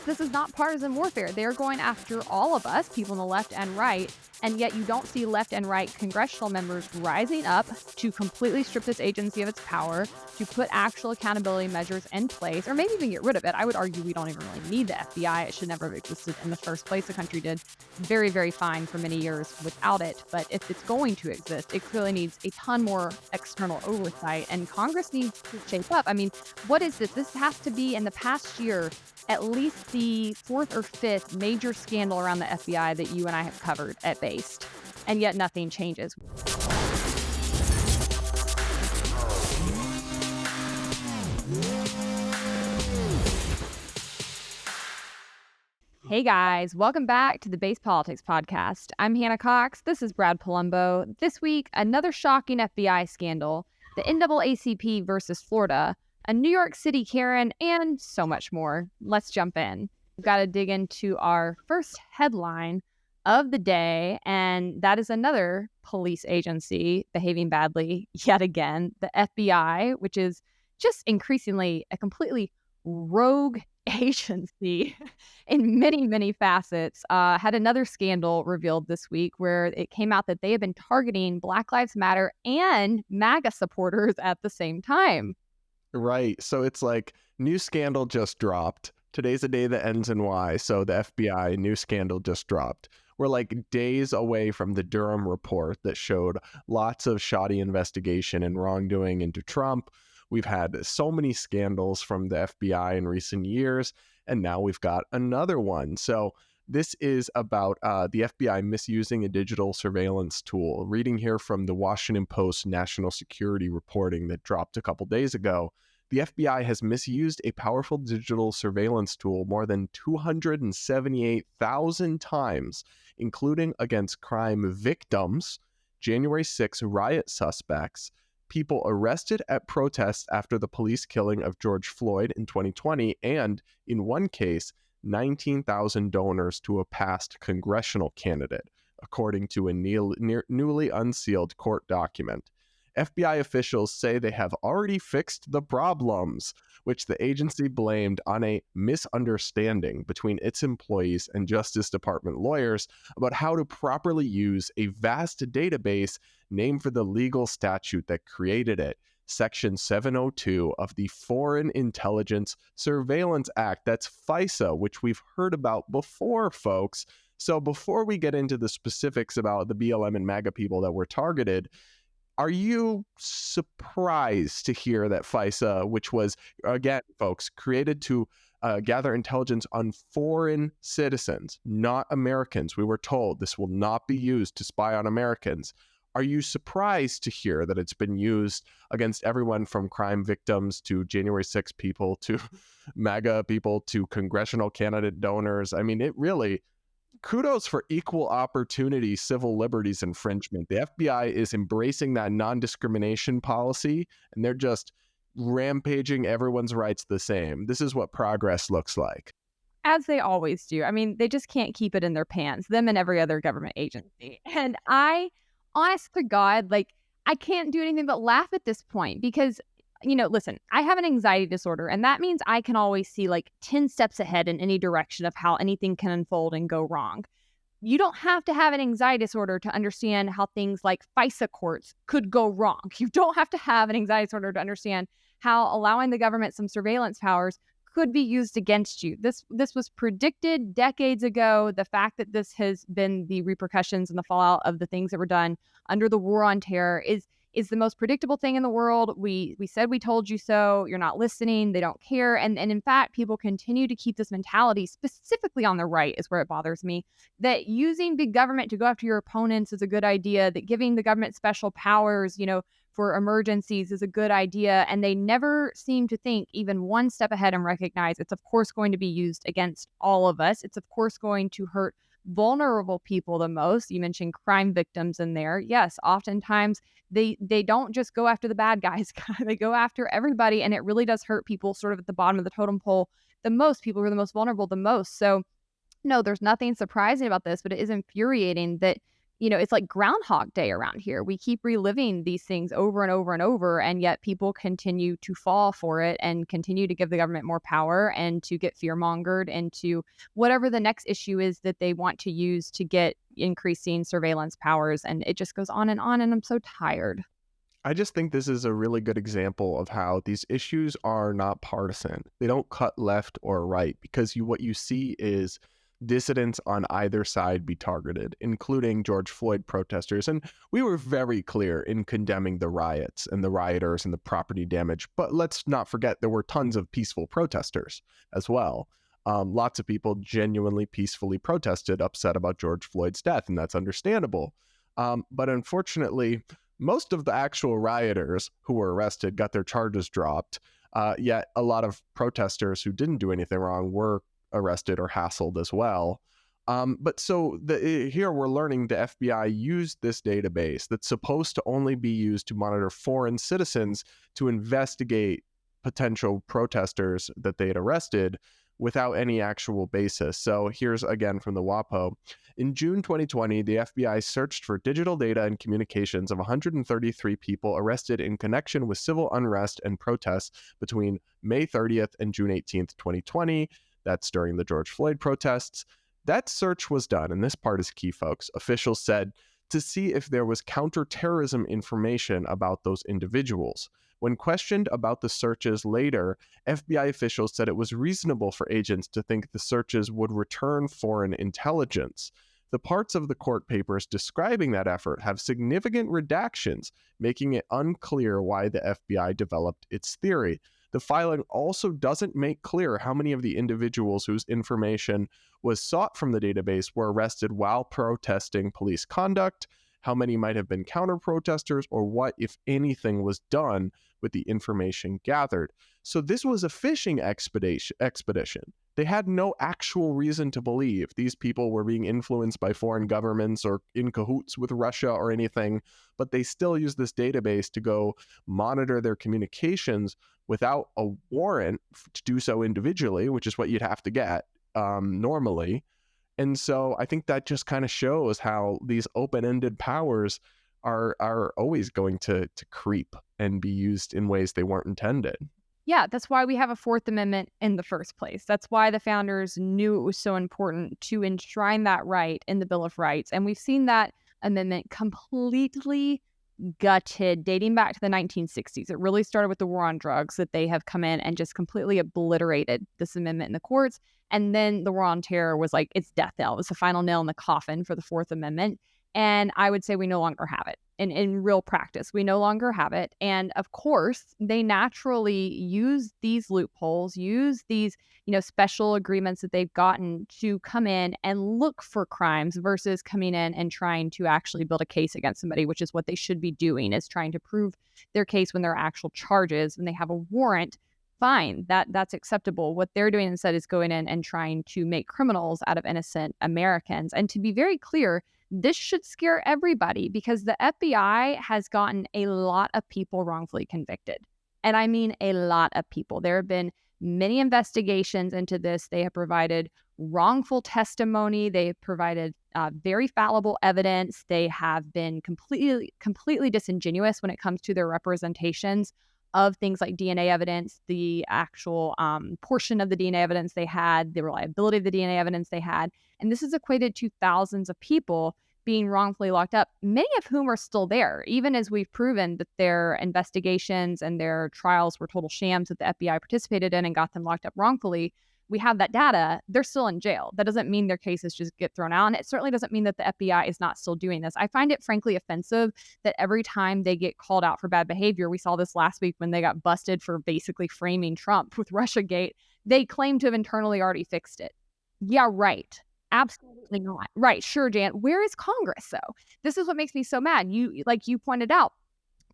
This is not partisan warfare. They're going after all of us, people on the left and right, and yet you don't see left and right congressional members rising up to completely strip this agency of its power, to put actual accountability measures in place, or maybe even get rid of it. I would argue we don't even really need the FBI. It should never have existed in the first place. The country did very, very fine for many years without it. But if it's going to exist, it clearly needs a ton more external oversight, and Congress needs to shape up. I mean, what is this? This has to be, in the past year, at least the fourth or fifth major scandal around the FBI that you and I have covered at Based, and yet nothing changes. Hey guys, welcome back to the Base Politics Podcast. I'm Hannah Cox. This is Brad Polumbo. This week, another shocking FBI scandal, the NAACP versus Florida, a New York City Karen, and so much more. Let's jump in. We've got to dig into our first headline of the day, and that is another police agency behaving badly yet again, the FBI, which is just increasingly a completely rogue agency in many, many facets, had another scandal revealed this week where it came out that they have been targeting Black Lives Matter and MAGA supporters at the same time. Right. So it's like new scandal just dropped. Today's a day that ends in Y. So the FBI new scandal just dropped. We're like days away from the Durham report that showed lots of shoddy investigation and wrongdoing into Trump. We've had so many scandals from the FBI in recent years, and now we've got another one. So this is about the FBI misusing a digital surveillance tool. Reading here from the Washington Post national security reporting that dropped a couple days ago, the FBI has misused a powerful digital surveillance tool more than 278,000 times, including against crime victims, January 6 riot suspects, people arrested at protests after the police killing of George Floyd in 2020, and in one case, 19,000 donors to a past congressional candidate, according to a newly unsealed court document. FBI officials say they have already fixed the problems, which the agency blamed on a misunderstanding between its employees and Justice Department lawyers about how to properly use a vast database named for the legal statute that created it, Section 702 of the Foreign Intelligence Surveillance Act. That's FISA, which we've heard about before, folks. So before we get into the specifics about the BLM and MAGA people that were targeted, are you surprised to hear that FISA, which was, again, folks, created to gather intelligence on foreign citizens, not Americans? We were told this will not be used to spy on Americans. Are you surprised to hear that it's been used against everyone from crime victims to January 6 people to MAGA people to congressional candidate donors? I mean, it really... Kudos for equal opportunity civil liberties infringement. The FBI is embracing that non-discrimination policy, and they're just rampaging everyone's rights the same. This is what progress looks like. As they always do. I mean, they just can't keep it in their pants, them and every other government agency. And I, honest to God, I can't do anything but laugh at this point because, listen, I have an anxiety disorder, and that means I can always see 10 steps ahead in any direction of how anything can unfold and go wrong. You don't have to have an anxiety disorder to understand how things like FISA courts could go wrong. You don't have to have an anxiety disorder to understand how allowing the government some surveillance powers could be used against you. This was predicted decades ago. The fact that this has been the repercussions and the fallout of the things that were done under the war on terror is the most predictable thing in the world. We said we told you so. You're not listening. They don't care. And in fact, people continue to keep this mentality, specifically on the right is where it bothers me, that using big government to go after your opponents is a good idea, that giving the government special powers, for emergencies is a good idea. And they never seem to think even one step ahead and recognize it's of course going to be used against all of us. It's of course going to hurt vulnerable people the most. You mentioned crime victims in there. Yes, oftentimes they don't just go after the bad guys. They go after everybody, and it really does hurt people sort of at the bottom of the totem pole the most, people who are the most vulnerable the most. So no, there's nothing surprising about this, but it is infuriating that it's like Groundhog Day around here. We keep reliving these things over and over and over, and yet people continue to fall for it and continue to give the government more power and to get fear-mongered into whatever the next issue is that they want to use to get increasing surveillance powers. And it just goes on, and I'm so tired. I just think this is a really good example of how these issues are not partisan. They don't cut left or right, because what you see is dissidents on either side be targeted, including George Floyd protesters. And we were very clear in condemning the riots and the rioters and the property damage. But let's not forget there were tons of peaceful protesters as well. Lots of people genuinely peacefully protested, upset about George Floyd's death, and that's understandable. But unfortunately, most of the actual rioters who were arrested got their charges dropped, yet a lot of protesters who didn't do anything wrong were arrested or hassled as well. But so here we're learning the FBI used this database that's supposed to only be used to monitor foreign citizens to investigate potential protesters that they had arrested without any actual basis. So here's again from the WAPO. In June 2020, the FBI searched for digital data and communications of 133 people arrested in connection with civil unrest and protests between May 30th and June 18th, 2020. That's during the George Floyd protests. That search was done, and this part is key, folks. Officials said to see if there was counterterrorism information about those individuals. When questioned about the searches later, FBI officials said it was reasonable for agents to think the searches would return foreign intelligence. The parts of the court papers describing that effort have significant redactions, making it unclear why the FBI developed its theory. The filing also doesn't make clear how many of the individuals whose information was sought from the database were arrested while protesting police conduct, how many might have been counter-protesters, or what, if anything, was done with the information gathered. So this was a fishing expedition. They had no actual reason to believe these people were being influenced by foreign governments or in cahoots with Russia or anything, but they still use this database to go monitor their communications without a warrant to do so individually, which is what you'd have to get normally. And so I think that just kind of shows how these open-ended powers are always going to creep and be used in ways they weren't intended. Yeah, that's why we have a Fourth Amendment in the first place. That's why the founders knew it was so important to enshrine that right in the Bill of Rights. And we've seen that amendment completely gutted dating back to the 1960s. It really started with the war on drugs, that they have come in and just completely obliterated this amendment in the courts. And then the war on terror was like its death knell. It was the final nail in the coffin for the Fourth Amendment. And I would say we no longer have it. In real practice, we no longer have it. And of course, they naturally use these loopholes, use these, special agreements that they've gotten to come in and look for crimes versus coming in and trying to actually build a case against somebody, which is what they should be doing, is trying to prove their case when there are actual charges. When they have a warrant, fine, that's acceptable. What they're doing instead is going in and trying to make criminals out of innocent Americans. And to be very clear, this should scare everybody, because the FBI has gotten a lot of people wrongfully convicted. And I mean a lot of people. There have been many investigations into this. They have provided wrongful testimony. They have provided very fallible evidence. They have been completely disingenuous when it comes to their representations of things like DNA evidence, the actual portion of the DNA evidence they had, the reliability of the DNA evidence they had. And this is equated to thousands of people being wrongfully locked up, many of whom are still there, even as we've proven that their investigations and their trials were total shams that the FBI participated in and got them locked up wrongfully. We have that data. They're still in jail. That doesn't mean their cases just get thrown out. And it certainly doesn't mean that the FBI is not still doing this. I find it frankly offensive that every time they get called out for bad behavior, we saw this last week when they got busted for basically framing Trump with Russiagate, they claim to have internally already fixed it. Yeah, right. Absolutely not. Right. Sure, Jan. Where is Congress, though? This is what makes me so mad. You pointed out,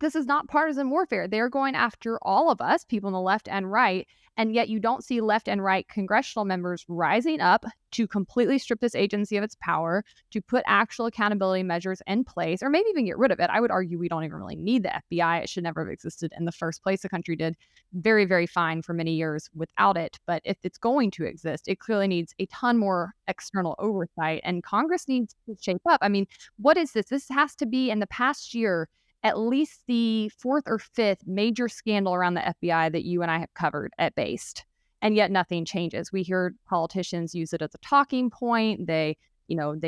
this is not partisan warfare. They're going after all of us, people on the left and right. And yet you don't see left and right congressional members rising up to completely strip this agency of its power, to put actual accountability measures in place, or maybe even get rid of it. I would argue we don't even really need the FBI. It should never have existed in the first place. The country did very, very fine for many years without it. But if it's going to exist, it clearly needs a ton more external oversight, and Congress needs to shape up. I mean, what is this? This has to be, in the past year, at least the fourth or fifth major scandal around the FBI that you and I have covered at Based. And yet nothing changes. We hear politicians use it as a talking point. They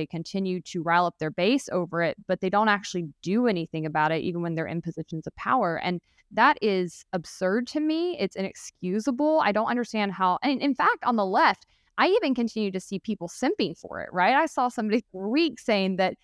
continue to rile up their base over it, but they don't actually do anything about it, even when they're in positions of power. And that is absurd to me. It's inexcusable. I don't understand how, and in fact, on the left, I even continue to see people simping for it, right? I saw somebody for weeks saying that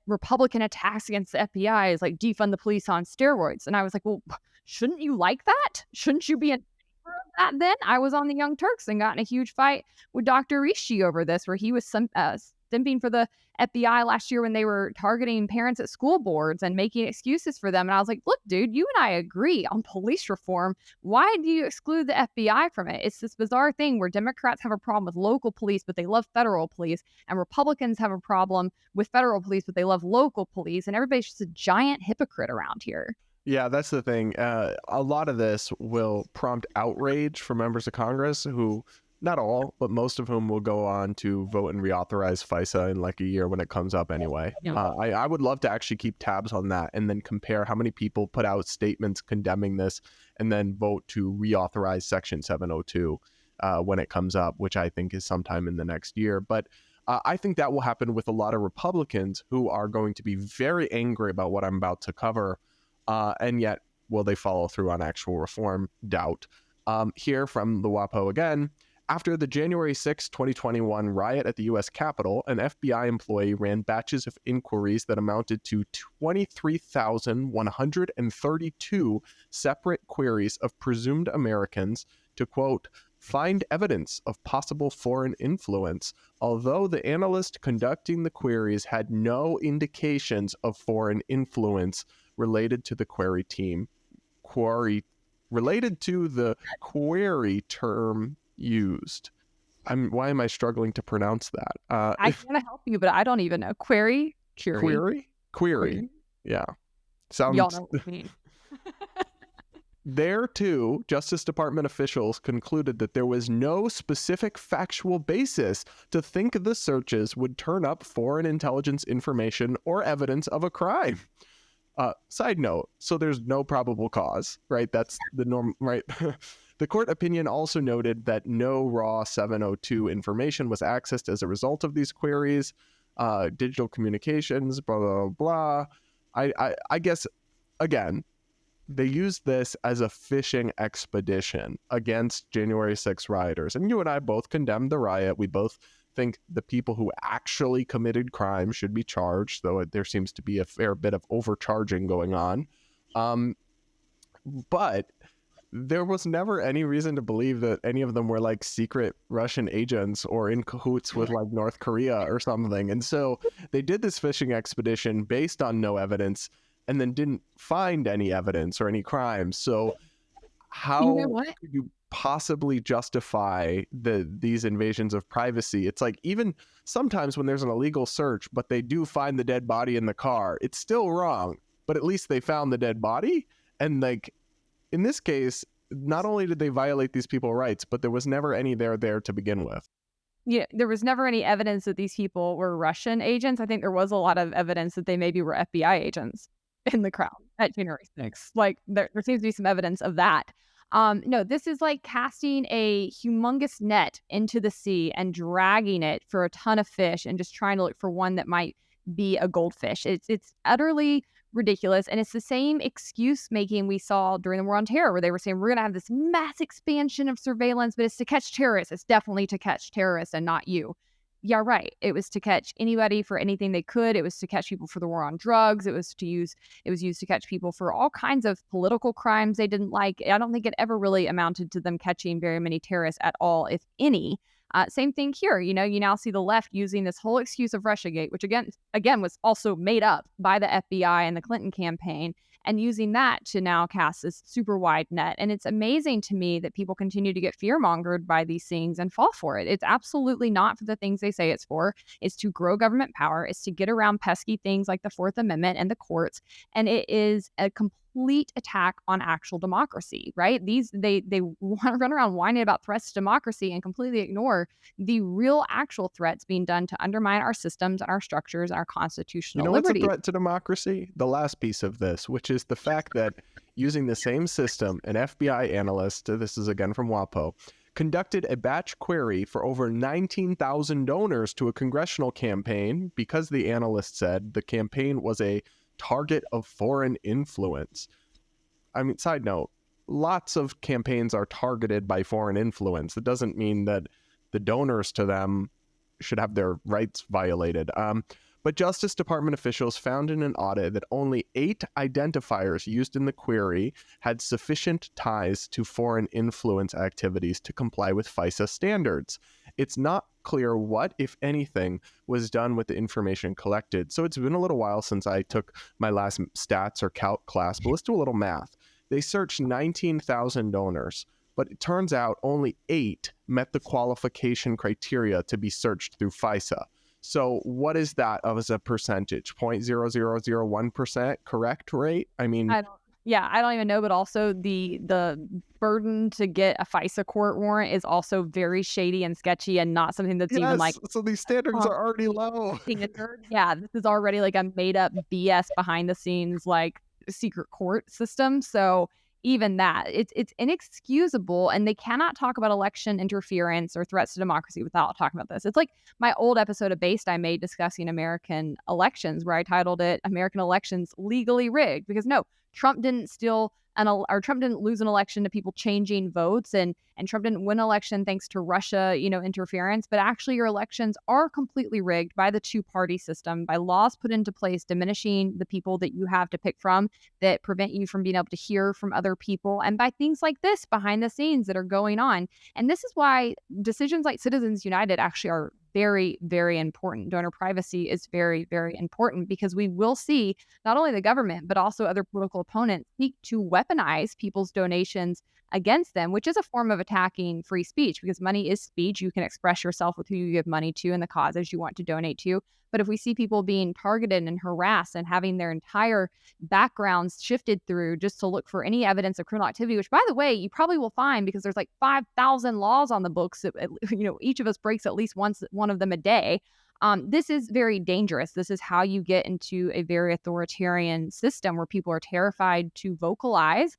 Republican attacks against the FBI is like defund the police on steroids. And I was like, well, shouldn't you like that? Shouldn't you be in favor of that then? I was on the Young Turks and got in a huge fight with Dr. Rishi over this, where he was simping for the FBI last year when they were targeting parents at school boards and making excuses for them. And I was like, look, dude, you and I agree on police reform. Why do you exclude the FBI from it? It's this bizarre thing where Democrats have a problem with local police, but they love federal police, and Republicans have a problem with federal police, but they love local police. And everybody's just a giant hypocrite around here. Yeah, that's the thing. A lot of this will prompt outrage from members of Congress who, not all, but most of whom will go on to vote and reauthorize FISA in like a year when it comes up anyway. Yeah. I would love to actually keep tabs on that and then compare how many people put out statements condemning this and then vote to reauthorize Section 702 when it comes up, which I think is sometime in the next year. But I think that will happen with a lot of Republicans who are going to be very angry about what I'm about to cover. And yet, will they follow through on actual reform? Doubt. Here from the WAPO again. After the January 6, 2021 riot at the U.S. Capitol, an FBI employee ran batches of inquiries that amounted to 23,132 separate queries of presumed Americans to, quote, find evidence of possible foreign influence, although the analyst conducting the queries had no indications of foreign influence related to the query term used. Why am I struggling to pronounce that? I want to help you, but I don't even know. Query. Yeah. Sounds. Y'all know what I mean. There, too, Justice Department officials concluded that there was no specific factual basis to think the searches would turn up foreign intelligence information or evidence of a crime. Side note, so there's no probable cause, right? That's the norm, right? The court opinion also noted that no raw 702 information was accessed as a result of these queries, digital communications, blah, blah, blah. I guess, again, they used this as a fishing expedition against January 6 rioters. And you and I both condemned the riot. We both think the people who actually committed crime should be charged, though there seems to be a fair bit of overcharging going on. But there was never any reason to believe that any of them were like secret Russian agents or in cahoots with like North Korea or something. And so they did this fishing expedition based on no evidence and then didn't find any evidence or any crimes. So how could you possibly justify these invasions of privacy? It's like, even sometimes when there's an illegal search, but they do find the dead body in the car, it's still wrong, but at least they found the dead body. And like, in this case, not only did they violate these people's rights, but there was never any there to begin with. Yeah, there was never any evidence that these people were Russian agents. I think there was a lot of evidence that they maybe were FBI agents in the crowd at January 6th. Like, there seems to be some evidence of that. No, this is like casting a humongous net into the sea and dragging it for a ton of fish and just trying to look for one that might be a goldfish. It's utterly ridiculous. And it's the same excuse making we saw during the War on Terror, where they were saying, we're going to have this mass expansion of surveillance, but it's to catch terrorists. It's definitely to catch terrorists and not you. Yeah, right. It was to catch anybody for anything they could. It was to catch people for the war on drugs. It was used to catch people for all kinds of political crimes they didn't like. I don't think it ever really amounted to them catching very many terrorists at all, if any. Same thing here. You now see the left using this whole excuse of Russiagate, which again was also made up by the FBI and the Clinton campaign. and using that to now cast this super wide net. And it's amazing to me that people continue to get fear mongered by these things and fall for it. It's absolutely not for the things they say it's for. It's to grow government power. It's to get around pesky things like the Fourth Amendment and the courts. And it is a complete attack on actual democracy, right? They want to run around whining about threats to democracy and completely ignore the real actual threats being done to undermine our systems and our structures and our You constitutional know what's a liberties. threat to democracy? The last piece of this, which is the fact that using the same system, an FBI analyst, this is again from WAPO, conducted a batch query for over 19,000 donors to a congressional campaign because the analyst said the campaign was a target of foreign influence. I mean, side note, lots of campaigns are targeted by foreign influence. It doesn't mean that the donors to them should have their rights violated. But Justice Department officials found in an audit that only 8 identifiers used in the query had sufficient ties to foreign influence activities to comply with FISA standards. It's not clear what, if anything, was done with the information collected. So it's been a little while since I took my last stats or calc class, but let's do a little math. They searched 19,000 donors, but it turns out only 8 met the qualification criteria to be searched through FISA. So what is that as a percentage? 0.0001% correct rate? I mean, I don't even know, but also the burden to get a FISA court warrant is also very shady and sketchy and not something that's even like, so these standards are already low. yeah, this is already like a made up BS behind the scenes, like secret court system. So even that, it's inexcusable, and they cannot talk about election interference or threats to democracy without talking about this. It's like my old episode of Based I made discussing American elections, where I titled it "American Elections Legally Rigged," because no, Trump didn't steal or Trump didn't lose an election to people changing votes, and Trump didn't win an election thanks to Russia, interference. But actually, your elections are completely rigged by the two-party system, by laws put into place diminishing the people that you have to pick from, that prevent you from being able to hear from other people, and by things like this behind the scenes that are going on. And this is why decisions like Citizens United actually are very, very important. Donor privacy is very, very important, because we will see not only the government, but also other political opponents seek to weaponize people's donations against them, which is a form of attacking free speech, because money is speech. You can express yourself with who you give money to and the causes you want to donate to. But if we see people being targeted and harassed and having their entire backgrounds shifted through just to look for any evidence of criminal activity, which, by the way, you probably will find, because there's like 5,000 laws on the books that, each of us breaks at least one of them a day. This is very dangerous. This is how you get into a very authoritarian system where people are terrified to vocalize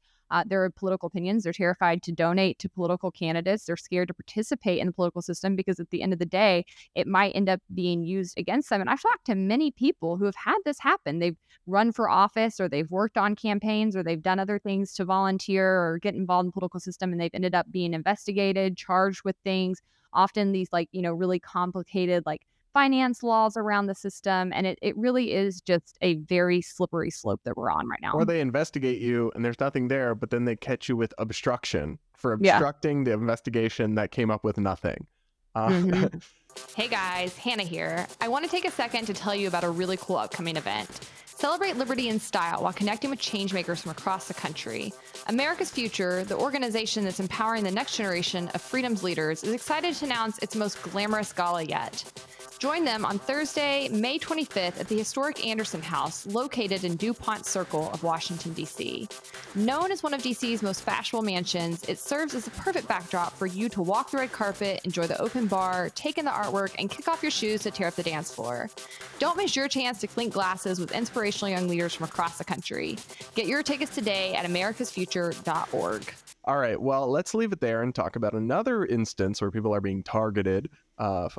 their political opinions. They're terrified to donate to political candidates. They're scared to participate in the political system, because at the end of the day, it might end up being used against them. And I've talked to many people who have had this happen. They've run for office, or they've worked on campaigns, or they've done other things to volunteer or get involved in the political system, and they've ended up being investigated, charged with things, often these really complicated finance laws around the system. And it really is just a very slippery slope that we're on right now. Or they investigate you and there's nothing there, but then they catch you with obstruction for obstructing the investigation that came up with nothing. Hey guys, Hannah here. I want to take a second to tell you about a really cool upcoming event. Celebrate liberty in style while connecting with changemakers from across the country. America's Future, the organization that's empowering the next generation of freedom's leaders, is excited to announce its most glamorous gala yet. Join them on Thursday, May 25th at the historic Anderson House, located in DuPont Circle of Washington, D.C. Known as one of D.C.'s most fashionable mansions, it serves as a perfect backdrop for you to walk the red carpet, enjoy the open bar, take in the artwork, and kick off your shoes to tear up the dance floor. Don't miss your chance to clink glasses with inspirational young leaders from across the country. Get your tickets today at americasfuture.org. All right, well, let's leave it there and talk about another instance where people are being targeted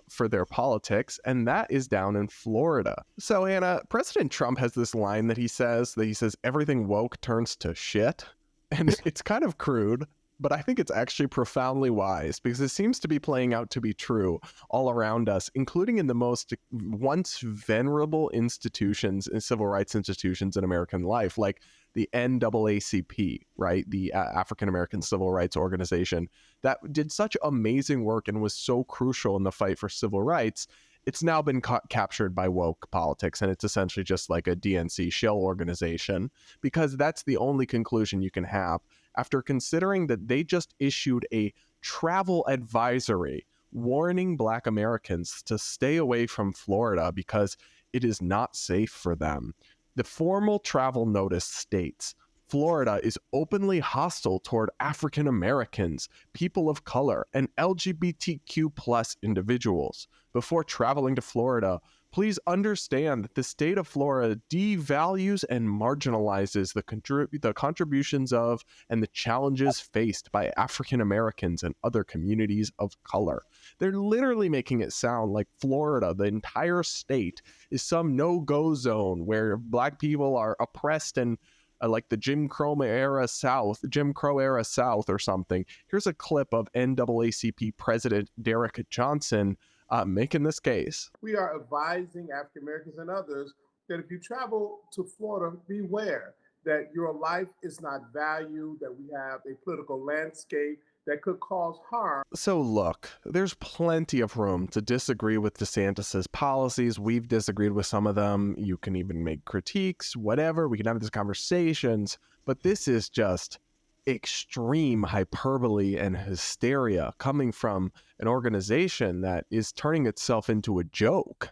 for their politics, and that is down in Florida. So, Anna, President Trump has this line that he says, everything woke turns to shit. And it's kind of crude, but I think it's actually profoundly wise, because it seems to be playing out to be true all around us, including in the most once venerable institutions and civil rights institutions in American life, like the NAACP, right? The African American Civil Rights Organization that did such amazing work and was so crucial in the fight for civil rights. it's now been captured by woke politics, and it's essentially just like a DNC shill organization, because that's the only conclusion you can have after considering that they just issued a travel advisory warning Black Americans to stay away from Florida because it is not safe for them. The formal travel notice states, Florida is openly hostile toward African Americans, people of color, and LGBTQ plus individuals. Before traveling to Florida, please understand that the state of Florida devalues and marginalizes the contributions of and the challenges faced by African Americans and other communities of color. They're literally making it sound like Florida, the entire state, is some no-go zone where Black people are oppressed and like the Jim Crow era South or something. Here's a clip of NAACP President Derek Johnson making this case. We are advising African Americans and others that if you travel to Florida, beware that your life is not valued, that we have a political landscape that could cause harm. So look, there's plenty of room to disagree with DeSantis's policies. We've disagreed with some of them. You can even make critiques, whatever. We can have these conversations. But this is just extreme hyperbole and hysteria coming from an organization that is turning itself into a joke.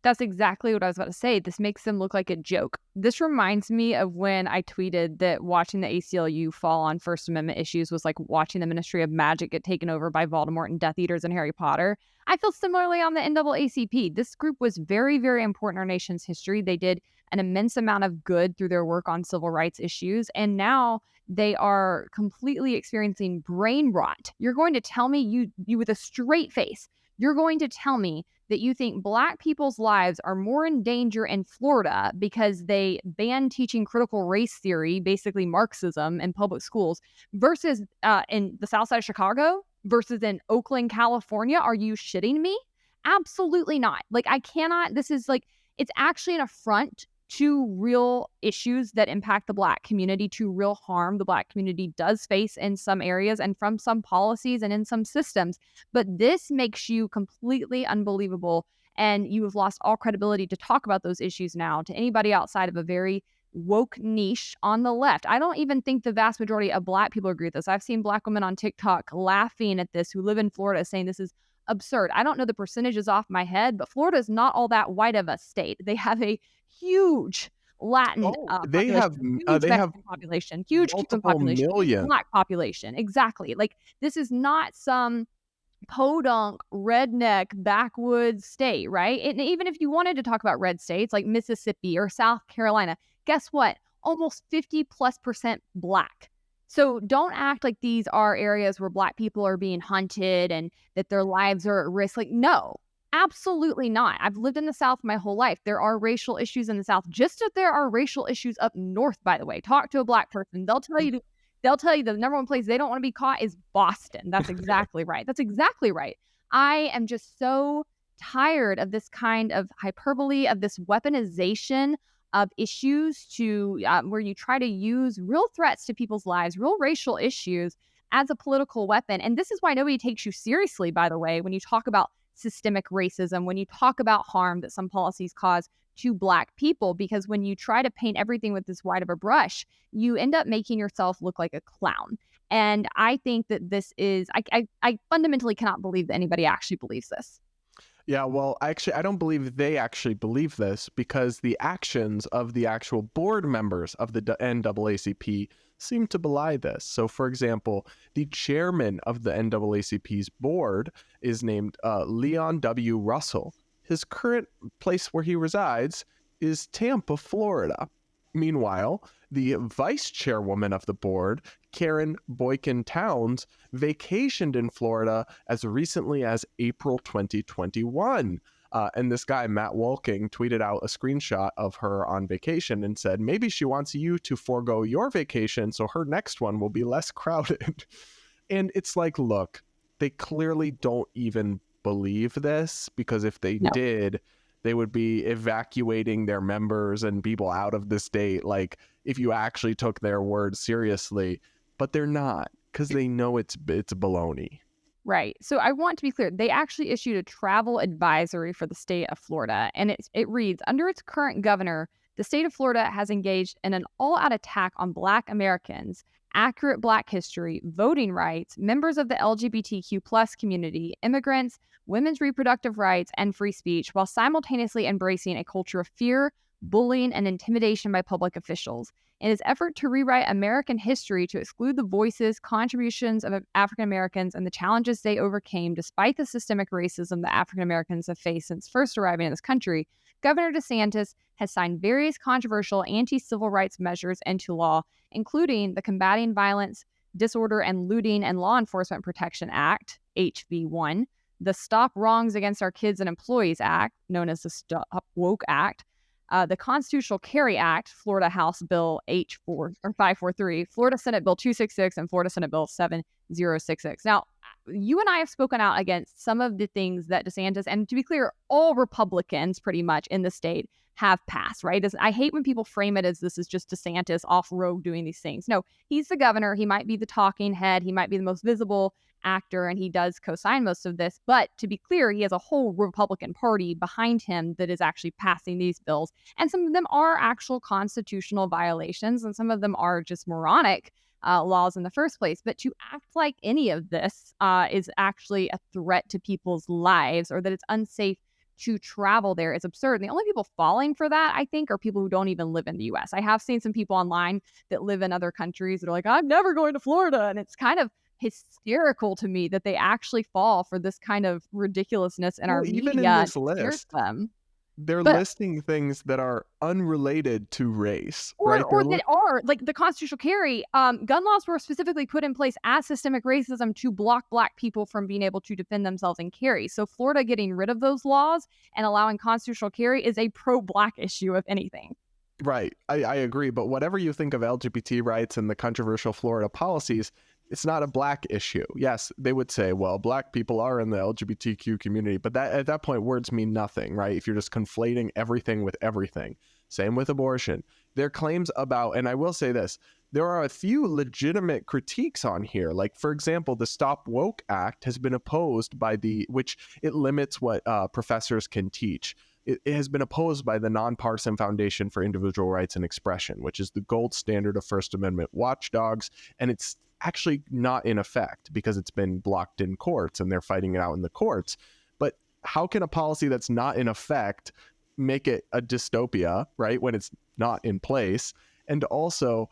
That's exactly what I was about to say. This makes them look like a joke. This reminds me of when I tweeted that watching the ACLU fall on First Amendment issues was like watching the Ministry of Magic get taken over by Voldemort and Death Eaters and Harry Potter. I feel similarly on the NAACP. This group was very, very important in our nation's history. They did an immense amount of good through their work on civil rights issues, and now they are completely experiencing brain rot. You're going to tell me, you with a straight face, you're going to tell me that you think Black people's lives are more in danger in Florida because they ban teaching critical race theory, basically Marxism, in public schools, versus in the South Side of Chicago, versus in Oakland, California? Are you shitting me? Absolutely not. Like, I cannot. This is like, it's actually an affront to real issues that impact the Black community, to real harm the Black community does face in some areas and from some policies and in some systems. But this makes you completely unbelievable, and you have lost all credibility to talk about those issues now to anybody outside of a very woke niche on the left. I don't even think the vast majority of Black people agree with this. I've seen Black women on TikTok laughing at this who live in Florida, saying this is absurd. I don't know the percentages off my head, but Florida is not all that white of a state. They have a huge Latin they have population, huge Cuban population, Black population. Exactly. Like, this is not some podunk redneck backwoods state, right? And even if you wanted to talk about red states like Mississippi or South Carolina, guess what? Almost 50+% Black. So don't act like these are areas where Black people are being hunted and that their lives are at risk. Like, no, absolutely not. I've lived in the South my whole life. There are racial issues in the South, just as there are racial issues up north, by the way. Talk to a Black person. They'll tell you the number one place they don't want to be caught is Boston. That's exactly right. That's exactly right. I am just so tired of this kind of hyperbole, of this weaponization of issues to where you try to use real threats to people's lives, real racial issues as a political weapon. And this is why nobody takes you seriously, by the way, when you talk about systemic racism, when you talk about harm that some policies cause to Black people, because when you try to paint everything with this wide of a brush, you end up making yourself look like a clown. And I think that this is, I fundamentally cannot believe that anybody actually believes this. Yeah, well, actually, I don't believe they actually believe this, because the actions of the actual board members of the NAACP seem to belie this. So, for example, the chairman of the NAACP's board is named Leon W. Russell. His current place where he resides is Tampa, Florida. Meanwhile, the vice chairwoman of the board, Karen Boykin Towns, vacationed in Florida as recently as April 2021. And this guy, Matt Wolking, tweeted out a screenshot of her on vacation and said, maybe she wants you to forego your vacation so her next one will be less crowded. And it's like, look, they clearly don't even believe this, because if they did, they would be evacuating their members and people out of the state, like, if you actually took their word seriously. But they're not, because they know it's baloney. Right. So I want to be clear. They actually issued a travel advisory for the state of Florida. And it reads, under its current governor, the state of Florida has engaged in an all-out attack on Black Americans, accurate Black history, voting rights, members of the LGBTQ plus community, immigrants, women's reproductive rights, and free speech, while simultaneously embracing a culture of fear, bullying, and intimidation by public officials. In its effort to rewrite American history to exclude the voices, contributions of African Americans, and the challenges they overcame despite the systemic racism that African Americans have faced since first arriving in this country, Governor DeSantis has signed various controversial anti-civil rights measures into law, including the Combating Violence, Disorder, and Looting and Law Enforcement Protection Act, HV1, the Stop Wrongs Against Our Kids and Employees Act, known as the Stop Woke Act, the Constitutional Carry Act, Florida House Bill H4 or 543, Florida Senate Bill 266, and Florida Senate Bill 7066. Now, you and I have spoken out against some of the things that DeSantis, and to be clear, all Republicans pretty much in the state have passed, right? I hate when people frame it as this is just DeSantis off road doing these things. No, he's the governor. He might be the talking head. He might be the most visible actor, and he does co-sign most of this. But to be clear, he has a whole Republican Party behind him that is actually passing these bills. And some of them are actual constitutional violations, and some of them are just moronic laws in the first place. But to act like any of this is actually a threat to people's lives, or that it's unsafe to travel there, is absurd. And the only people falling for that, I think, are people who don't even live in the US. I have seen some people online that live in other countries that are like, I'm never going to Florida. And it's kind of hysterical to me that they actually fall for this kind of ridiculousness in our Even media. in this list, them. they're But- listing things that are unrelated to race, right? Or that are like the constitutional carry. Gun laws were specifically put in place as systemic racism to block Black people from being able to defend themselves and carry. So Florida getting rid of those laws and allowing constitutional carry is a pro-Black issue, if anything. Right. I agree. But whatever you think of LGBT rights and the controversial Florida policies, it's not a Black issue. Yes, they would say, well, Black people are in the LGBTQ community, but that at that point, words mean nothing, right? If you're just conflating everything with everything. Same with abortion. Their claims about, and I will say this, there are a few legitimate critiques on here. Like, for example, the Stop Woke Act has been opposed by which it limits what professors can teach. It has been opposed by the Nonpartisan Foundation for Individual Rights and Expression, which is the gold standard of First Amendment watchdogs. And it's actually not in effect because it's been blocked in courts and they're fighting it out in the courts. But how can a policy that's not in effect make it a dystopia, right, when it's not in place? And also,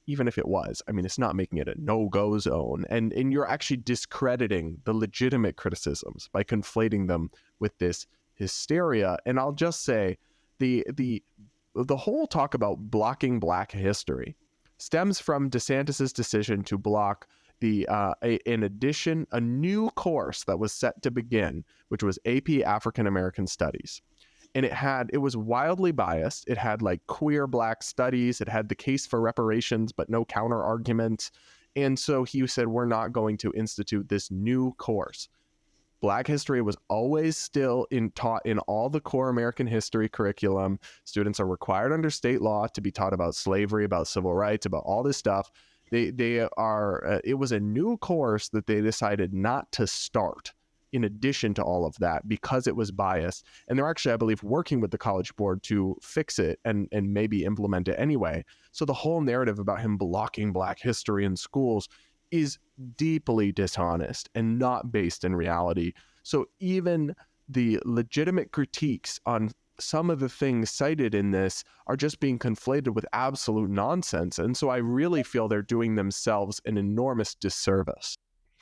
even if it was, I mean, it's not making it a no-go zone. And you're actually discrediting the legitimate criticisms by conflating them with this hysteria. And I'll just say the whole talk about blocking Black history stems from DeSantis's decision to block in addition, a new course that was set to begin, which was AP African American Studies. And it was wildly biased. It had like queer Black studies. It had the case for reparations, but no counter argument. And so he said, we're not going to institute this new course. Black history was always still taught in all the core American history curriculum. Students are required under state law to be taught about slavery, about civil rights, about all this stuff. It was a new course that they decided not to start in addition to all of that because it was biased. And they're actually, I believe, working with the College Board to fix it and maybe implement it anyway. So the whole narrative about him blocking Black history in schools is deeply dishonest and not based in reality. So even the legitimate critiques on some of the things cited in this are just being conflated with absolute nonsense. And so I really feel they're doing themselves an enormous disservice.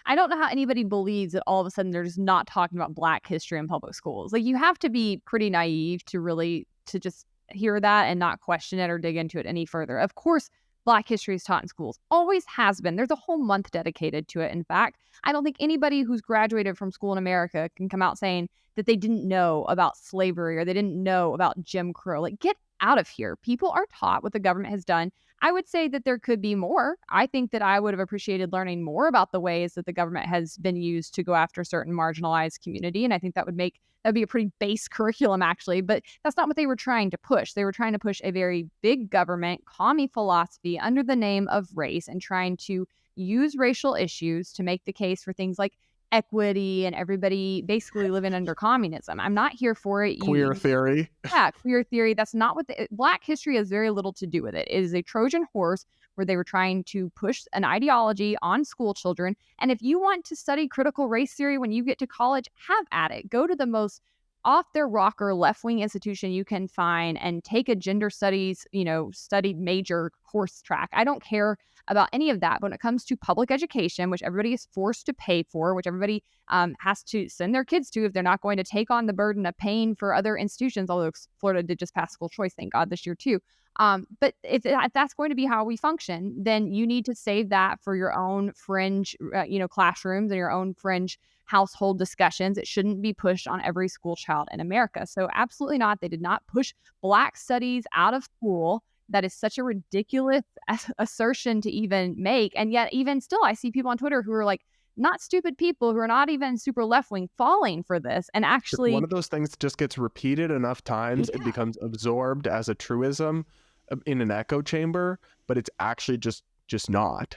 I don't know how anybody believes that all of a sudden they're just not talking about Black history in public schools. Like, you have to be pretty naive to just hear that and not question it or dig into it any further. Of course, Black history is taught in schools. Always has been. There's a whole month dedicated to it. In fact, I don't think anybody who's graduated from school in America can come out saying that they didn't know about slavery or they didn't know about Jim Crow. Like, get out of here. People are taught what the government has done. I would say that there could be more. I think that I would have appreciated learning more about the ways that the government has been used to go after certain marginalized community. And I think that'd be a pretty base curriculum, actually. But that's not what they were trying to push. They were trying to push a very big government commie philosophy under the name of race and trying to use racial issues to make the case for things like equity and everybody basically living under communism. I'm not here for it. Queer theory. Yeah, queer theory. That's not what Black history has very little to do with it. It is a Trojan horse where they were trying to push an ideology on school children. And if you want to study critical race theory when you get to college, have at it. Go to the most off their rocker left-wing institution you can find and take a gender studies, study major course track. I don't care about any of that. But when it comes to public education, which everybody is forced to pay for, which everybody has to send their kids to if they're not going to take on the burden of paying for other institutions, although Florida did just pass school choice, thank God, this year too. But if that's going to be how we function, then you need to save that for your own fringe, classrooms and your own fringe household discussions. It shouldn't be pushed on every school child in America. So absolutely not. They did not push Black studies out of school. That is such a ridiculous assertion to even make. And yet, even still, I see people on Twitter who are like, not stupid people who are not even super left-wing falling for this. And actually, one of those things just gets repeated enough times, it becomes absorbed as a truism in an echo chamber, but it's actually just not.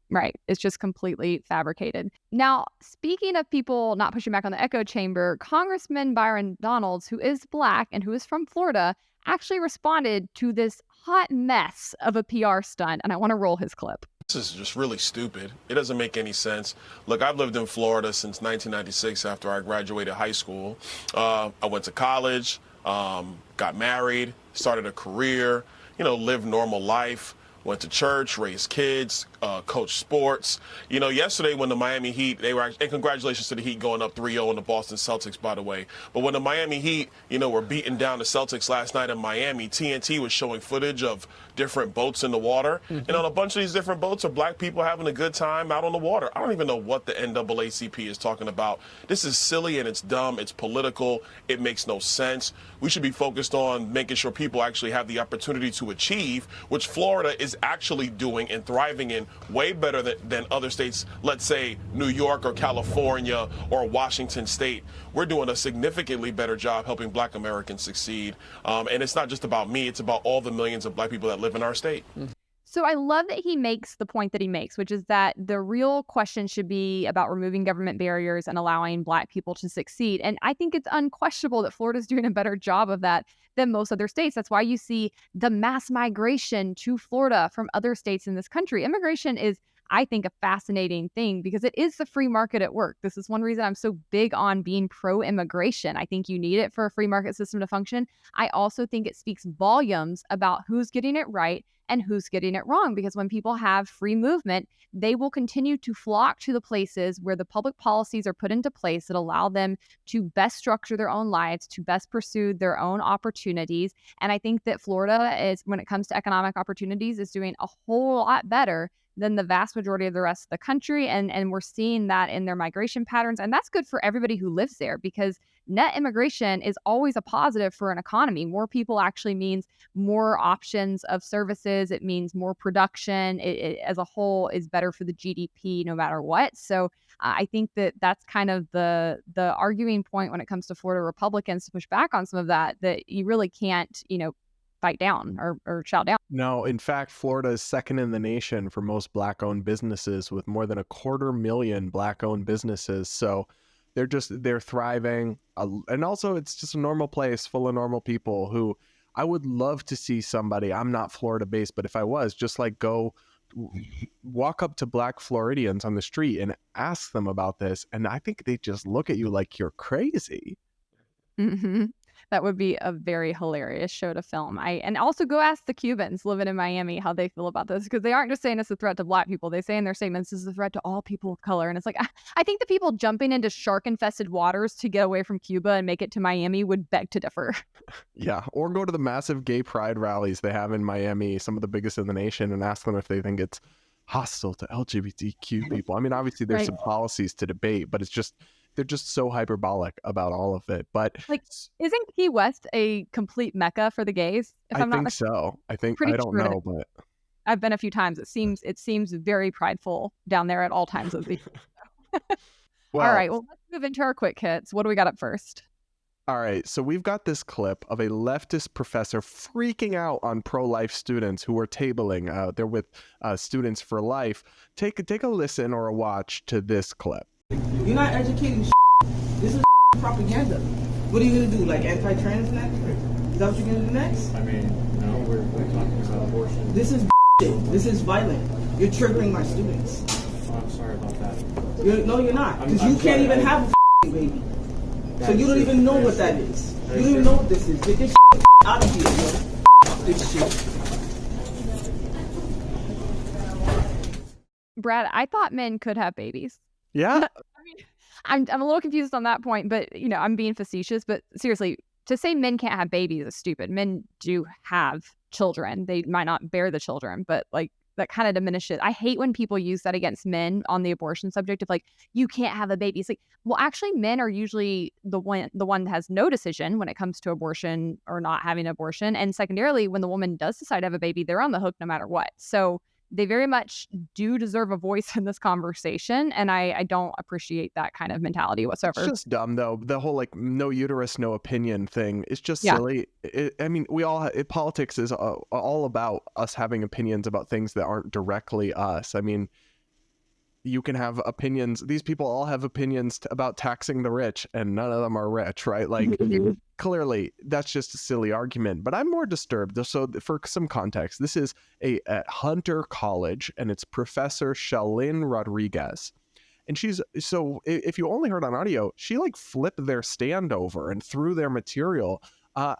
Right. It's just completely fabricated. Now, speaking of people not pushing back on the echo chamber, Congressman Byron Donalds, who is Black and who is from Florida, actually responded to this hot mess of a PR stunt. And I want to roll his clip. This is just really stupid. It doesn't make any sense. Look, I've lived in Florida since 1996 after I graduated high school. I went to college, got married, started a career, lived normal life. Went to church, raised kids, coached sports. Yesterday when the Miami Heat, and congratulations to the Heat going up 3-0 on the Boston Celtics, by the way. But when the Miami Heat, were beating down the Celtics last night in Miami, TNT was showing footage of different boats in the water. Mm-hmm. And on a bunch of these different boats are Black people having a good time out on the water. I don't even know what the NAACP is talking about. This is silly and it's dumb. It's political. It makes no sense. We should be focused on making sure people actually have the opportunity to achieve, which Florida is actually doing and thriving in way better than other states, let's say New York or California or Washington State. We're doing a significantly better job helping Black Americans succeed. And it's not just about me, it's about all the millions of Black people that live in our state. So I love that he makes the point that he makes, which is that the real question should be about removing government barriers and allowing Black people to succeed. And I think it's unquestionable that Florida's doing a better job of that than most other states. That's why you see the mass migration to Florida from other states in this country. Immigration is, I think, a fascinating thing because it is the free market at work. This is one reason I'm so big on being pro-immigration. I think you need it for a free market system to function. I also think it speaks volumes about who's getting it right and who's getting it wrong, because when people have free movement, they will continue to flock to the places where the public policies are put into place that allow them to best structure their own lives, to best pursue their own opportunities. And I think that Florida is, when it comes to economic opportunities, is doing a whole lot better than the vast majority of the rest of the country. And we're seeing that in their migration patterns. And that's good for everybody who lives there, because net immigration is always a positive for an economy. More people actually means more options of services. It means more production. It as a whole is better for the GDP no matter what. So I think that that's kind of the arguing point when it comes to Florida Republicans to push back on some of that you really can't, fight down or shout down. No, in fact, Florida is second in the nation for most Black-owned businesses, with more than 250,000 Black-owned businesses. So they're thriving. And also, it's just a normal place full of normal people who I would love to see somebody. I'm not Florida-based, but if I was, just like go walk up to Black Floridians on the street and ask them about this. And I think they just look at you like you're crazy. Mm-hmm. That would be a very hilarious show to film. And also go ask the Cubans living in Miami how they feel about this, because they aren't just saying it's a threat to Black people. They say in their statements this is a threat to all people of color. And it's like, I think the people jumping into shark-infested waters to get away from Cuba and make it to Miami would beg to differ. Yeah, or go to the massive gay pride rallies they have in Miami, some of the biggest in the nation, and ask them if they think it's hostile to LGBTQ people. I mean, obviously there's some policies to debate, but they're just so hyperbolic about all of it. But isn't Key West a complete mecca for the gays? I think so. I don't know, but I've been a few times. It seems very prideful down there at all times of the year. Well, all right, well, let's move into our quick hits. What do we got up first? All right, so we've got this clip of a leftist professor freaking out on pro-life students who are tabling. They're with Students for Life. Take a listen or a watch to this clip. You're not educating. This is propaganda. What are you gonna do? Like anti-trans next? Is that what you're gonna do next? I mean, no, we're talking about abortion. This is this is violent. You're triggering my students. Oh, I'm sorry about that. No, you're not. Because you can't even have a baby. So you don't even know what that is. You don't even know what this is. Get this out of here, yo. This shit. Brad, I thought men could have babies. Yeah. I mean, I'm a little confused on that point, but I'm being facetious. But seriously, to say men can't have babies is stupid. Men do have children. They might not bear the children, but like that kind of diminishes. I hate when people use that against men on the abortion subject of like, you can't have a baby. It's like, well, actually, men are usually the one that has no decision when it comes to abortion or not having an abortion. And secondarily, when the woman does decide to have a baby, they're on the hook no matter what. So they very much do deserve a voice in this conversation. And I don't appreciate that kind of mentality whatsoever. It's just dumb, though. The whole like no uterus, no opinion thing is just silly. I mean, politics is all about us having opinions about things that aren't directly us. I mean, you can have opinions. These people all have opinions about taxing the rich, and none of them are rich, right? Like, clearly, that's just a silly argument. But I'm more disturbed. So, for some context, this is at Hunter College, and it's Professor Shalyn Rodriguez. And if you only heard on audio, she like flipped their stand over and threw their material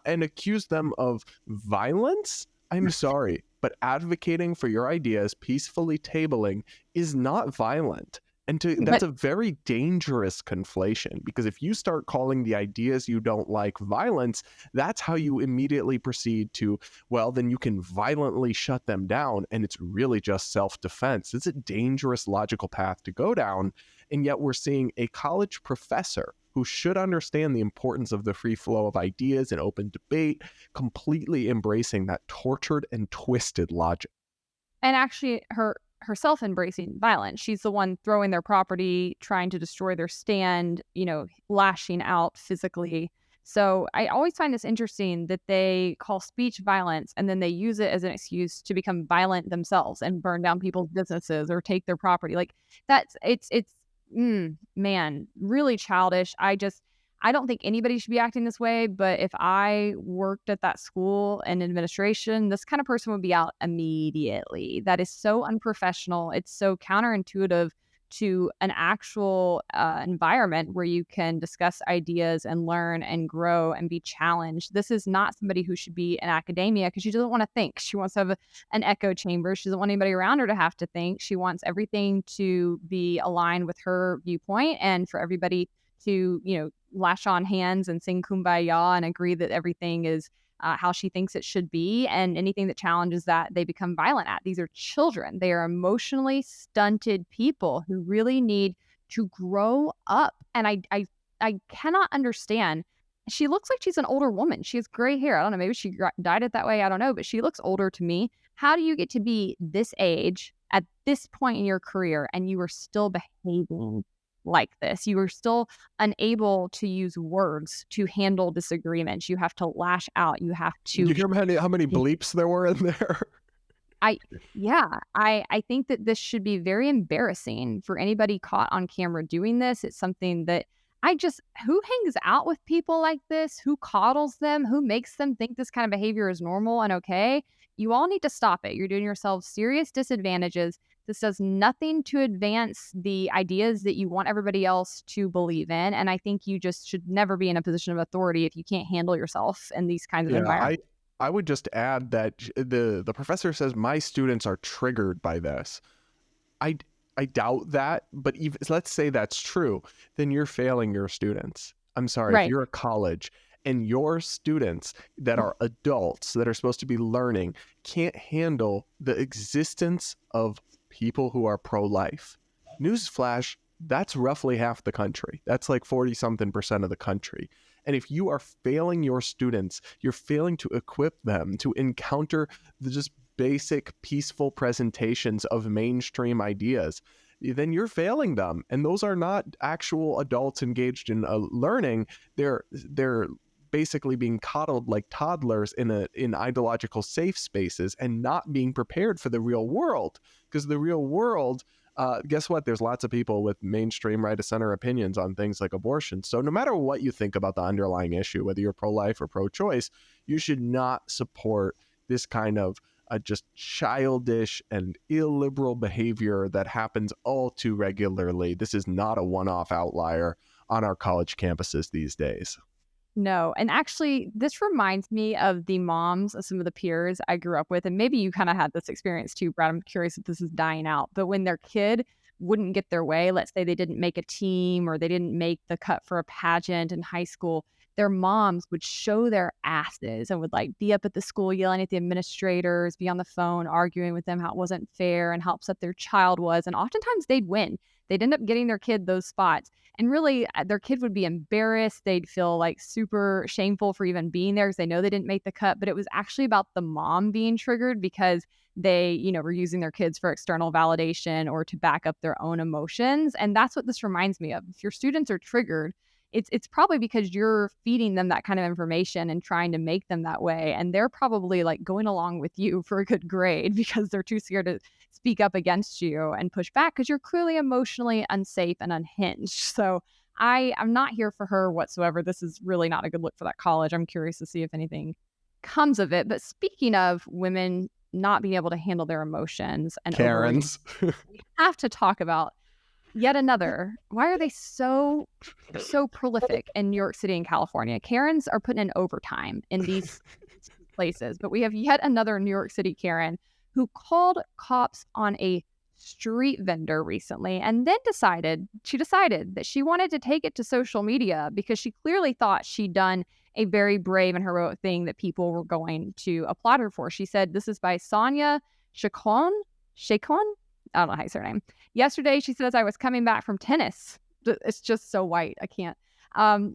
and accused them of violence. I'm sorry, but advocating for your ideas, peacefully tabling, is not violent. And that's a very dangerous conflation, because if you start calling the ideas you don't like violence, that's how you immediately proceed to, well, then you can violently shut them down, and it's really just self-defense. It's a dangerous logical path to go down, and yet we're seeing a college professor who should understand the importance of the free flow of ideas and open debate, completely embracing that tortured and twisted logic. And actually, herself embracing violence. She's the one throwing their property, trying to destroy their stand, lashing out physically. So I always find this interesting that they call speech violence and then they use it as an excuse to become violent themselves and burn down people's businesses or take their property. Like it's man, really childish. I don't think anybody should be acting this way, but if I worked at that school and administration, this kind of person would be out immediately. That is so unprofessional. It's so counterintuitive to an actual environment where you can discuss ideas and learn and grow and be challenged. This is not somebody who should be in academia because she doesn't want to think. She wants to have an echo chamber. She doesn't want anybody around her to have to think. She wants everything to be aligned with her viewpoint and for everybody to, lash on hands and sing Kumbaya and agree that everything is how she thinks it should be. And anything that challenges that, they become violent at. These are children. They are emotionally stunted people who really need to grow up. And I cannot understand. She looks like she's an older woman. She has gray hair. I don't know. Maybe she dyed it that way. I don't know. But she looks older to me. How do you get to be this age at this point in your career and you are still behaving like this? You are still unable to use words to handle disagreements. You have to lash out. You have to. You hear how many bleeps there were in there? I think that this should be very embarrassing for anybody caught on camera doing this. It's something that who hangs out with people like this? Who coddles them? Who makes them think this kind of behavior is normal and okay? You all need to stop it. You're doing yourselves serious disadvantages. This does nothing to advance the ideas that you want everybody else to believe in. And I think you just should never be in a position of authority if you can't handle yourself in these kinds of environments. I would just add that the professor says my students are triggered by this. I doubt that, but even let's say that's true, then you're failing your students. I'm sorry, Right. If you're a college and your students that are adults that are supposed to be learning can't handle the existence of people who are pro-life. Newsflash, that's roughly half the country. That's like 40-something% of the country. And if you are failing your students, you're failing to equip them to encounter the just basic peaceful presentations of mainstream ideas, then you're failing them. And those are not actual adults engaged in learning. They're basically being coddled like toddlers in ideological safe spaces and not being prepared for the real world, because the real world guess what? There's lots of people with mainstream right of center opinions on things like abortion. So no matter what you think about the underlying issue, whether you're pro-life or pro-choice, you should not support this kind of just childish and illiberal behavior that happens all too regularly. This is not a one-off outlier on our college campuses these days. No. And actually, this reminds me of the moms of some of the peers I grew up with. And maybe you kind of had this experience too, Brad. I'm curious if this is dying out. But when their kid wouldn't get their way, let's say they didn't make a team or they didn't make the cut for a pageant in high school, their moms would show their asses and would like be up at the school yelling at the administrators, be on the phone arguing with them how it wasn't fair and how upset their child was. And oftentimes they'd win. They'd end up getting their kid those spots. And really, their kid would be embarrassed. They'd feel like super shameful for even being there because they know they didn't make the cut. But it was actually about the mom being triggered because they, were using their kids for external validation or to back up their own emotions. And that's what this reminds me of. If your students are triggered, it's probably because you're feeding them that kind of information and trying to make them that way. And they're probably like going along with you for a good grade because they're too scared to speak up against you and push back because you're clearly emotionally unsafe and unhinged. So I'm not here for her whatsoever. This is really not a good look for that college. I'm curious to see if anything comes of it. But speaking of women not being able to handle their emotions and Karens, we have to talk about yet another. Why are they so prolific in New York City and California? Karens are putting in overtime in these places, but we have yet another New York City Karen who called cops on a street vendor recently and then decided that she wanted to take it to social media because she clearly thought she'd done a very brave and heroic thing that people were going to applaud her for. She said, this is by Sonia Chacon. I don't know how you say her name. Yesterday, she said, as I was coming back from tennis. It's just so white. I can't.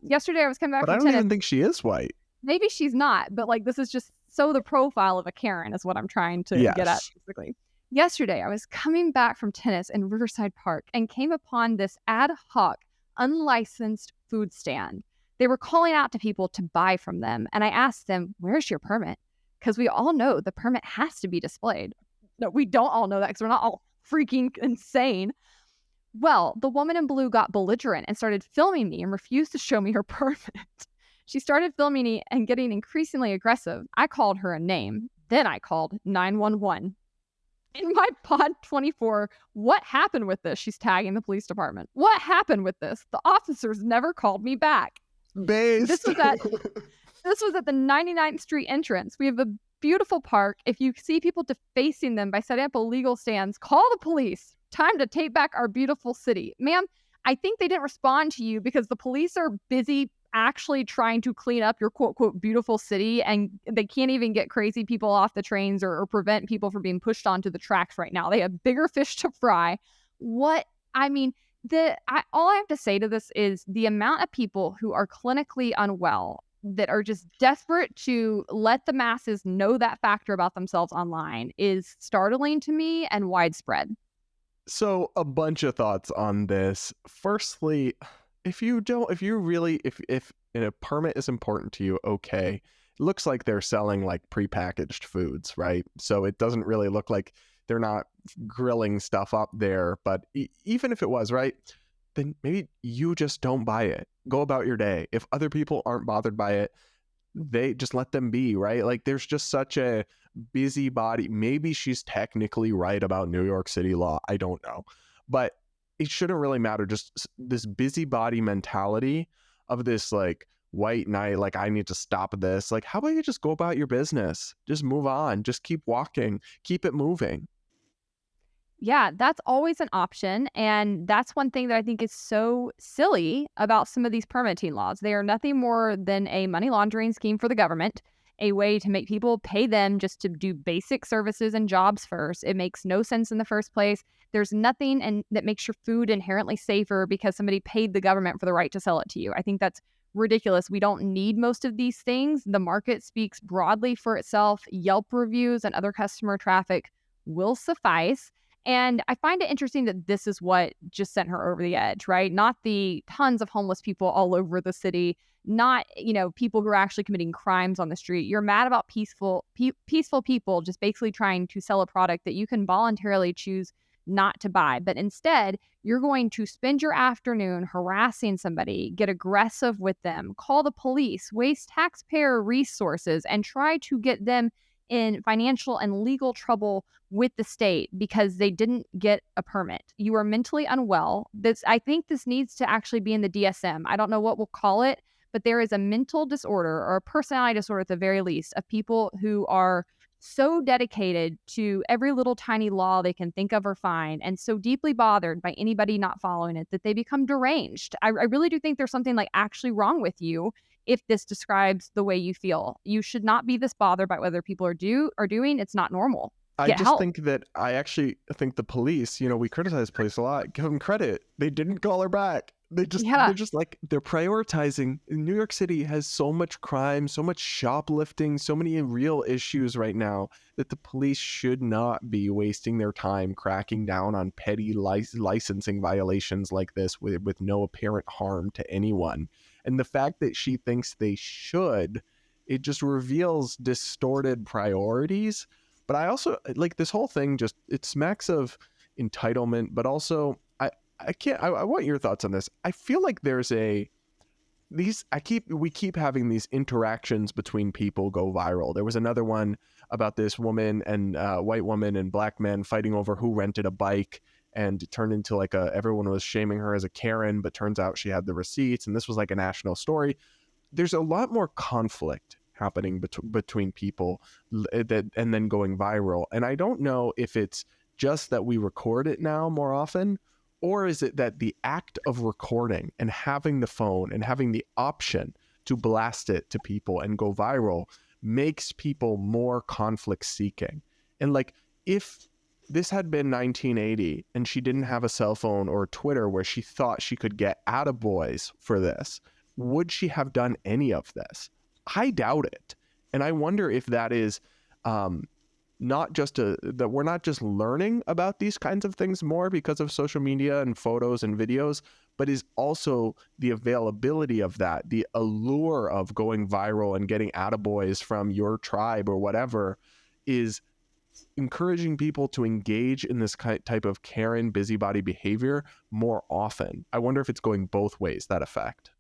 Yesterday, I was coming back from tennis. But I don't even think she is white. Maybe she's not. But like, this is just so the profile of a Karen is what I'm trying to get at, basically. Yesterday, I was coming back from tennis in Riverside Park and came upon this ad hoc, unlicensed food stand. They were calling out to people to buy from them. And I asked them, where's your permit? Because we all know the permit has to be displayed. No, we don't all know that because we're not all freaking insane. Well, the woman in blue got belligerent and started filming me and refused to show me her permit. She started filming me and getting increasingly aggressive. I called her a name. Then I called 911. In my pod 24, what happened with this? She's tagging the police department. What happened with this? The officers never called me back. Based. This was at the 99th Street entrance. We have a beautiful park. If you see people defacing them by setting up illegal stands, call the police. Time to take back our beautiful city. Ma'am, I think they didn't respond to you because the police are busy actually trying to clean up your quote, quote, beautiful city. And they can't even get crazy people off the trains or prevent people from being pushed onto the tracks right now. They have bigger fish to fry. All I have to say to this is the amount of people who are clinically unwell that are just desperate to let the masses know that factor about themselves online is startling to me and widespread. So a bunch of thoughts on this. Firstly, if a permit is important to you, okay. It looks like they're selling like prepackaged foods, right? So it doesn't really look like they're not grilling stuff up there. But even if it was, right, then maybe you just don't buy it. Go about your day. If other people aren't bothered by it, they just let them be, right? Like there's just such a busybody. Maybe she's technically right about New York City law. I don't know. But it shouldn't really matter. Just this busybody mentality of this like white knight, like I need to stop this. Like, how about you just go about your business? Just move on. Just keep walking. Keep it moving. Yeah, that's always an option. And that's one thing that I think is so silly about some of these permitting laws. They are nothing more than a money laundering scheme for the government, a way to make people pay them just to do basic services and jobs first. It makes no sense in the first place. There's nothing that makes your food inherently safer because somebody paid the government for the right to sell it to you. I think that's ridiculous. We don't need most of these things. The market speaks broadly for itself. Yelp reviews and other customer traffic will suffice. And I find it interesting that this is what just sent her over the edge, right? Not the tons of homeless people all over the city, not, people who are actually committing crimes on the street. You're mad about peaceful people just basically trying to sell a product that you can voluntarily choose not to buy. But instead, you're going to spend your afternoon harassing somebody, get aggressive with them, call the police, waste taxpayer resources, and try to get them in financial and legal trouble with the state because they didn't get a permit. You are mentally unwell. I think this needs to actually be in the DSM. I don't know what we'll call it, but there is a mental disorder or a personality disorder at the very least of people who are so dedicated to every little tiny law they can think of or find, and so deeply bothered by anybody not following it that they become deranged. I really do think there's something like actually wrong with you if this describes the way you feel. You should not be this bothered by what other people are doing. It's not normal. I Get just help. think that I actually think the police, we criticize police a lot. Give them credit. They didn't call her back. They're just like, they're prioritizing. New York City has so much crime, so much shoplifting, so many real issues right now that the police should not be wasting their time cracking down on petty licensing violations like this with no apparent harm to anyone. And the fact that she thinks they should, it just reveals distorted priorities. But I also like this whole thing, it smacks of entitlement, but also I want your thoughts on this. I feel like we keep having these interactions between people go viral. There was another one about this woman and white woman and black men fighting over who rented a bike, and it turned into like everyone was shaming her as a Karen, but turns out she had the receipts, and this was like a national story. There's a lot more conflict happening between people and then going viral. And I don't know if it's just that we record it now more often, or is it that the act of recording and having the phone and having the option to blast it to people and go viral makes people more conflict seeking. And like, if this had been 1980 and she didn't have a cell phone or Twitter where she thought she could get attaboys for this, would she have done any of this? I doubt it. And I wonder if that is not just that we're not just learning about these kinds of things more because of social media and photos and videos, but is also the availability of that, the allure of going viral and getting attaboys from your tribe or whatever, is encouraging people to engage in this type of Karen busybody behavior more often. I wonder if it's going both ways, that effect.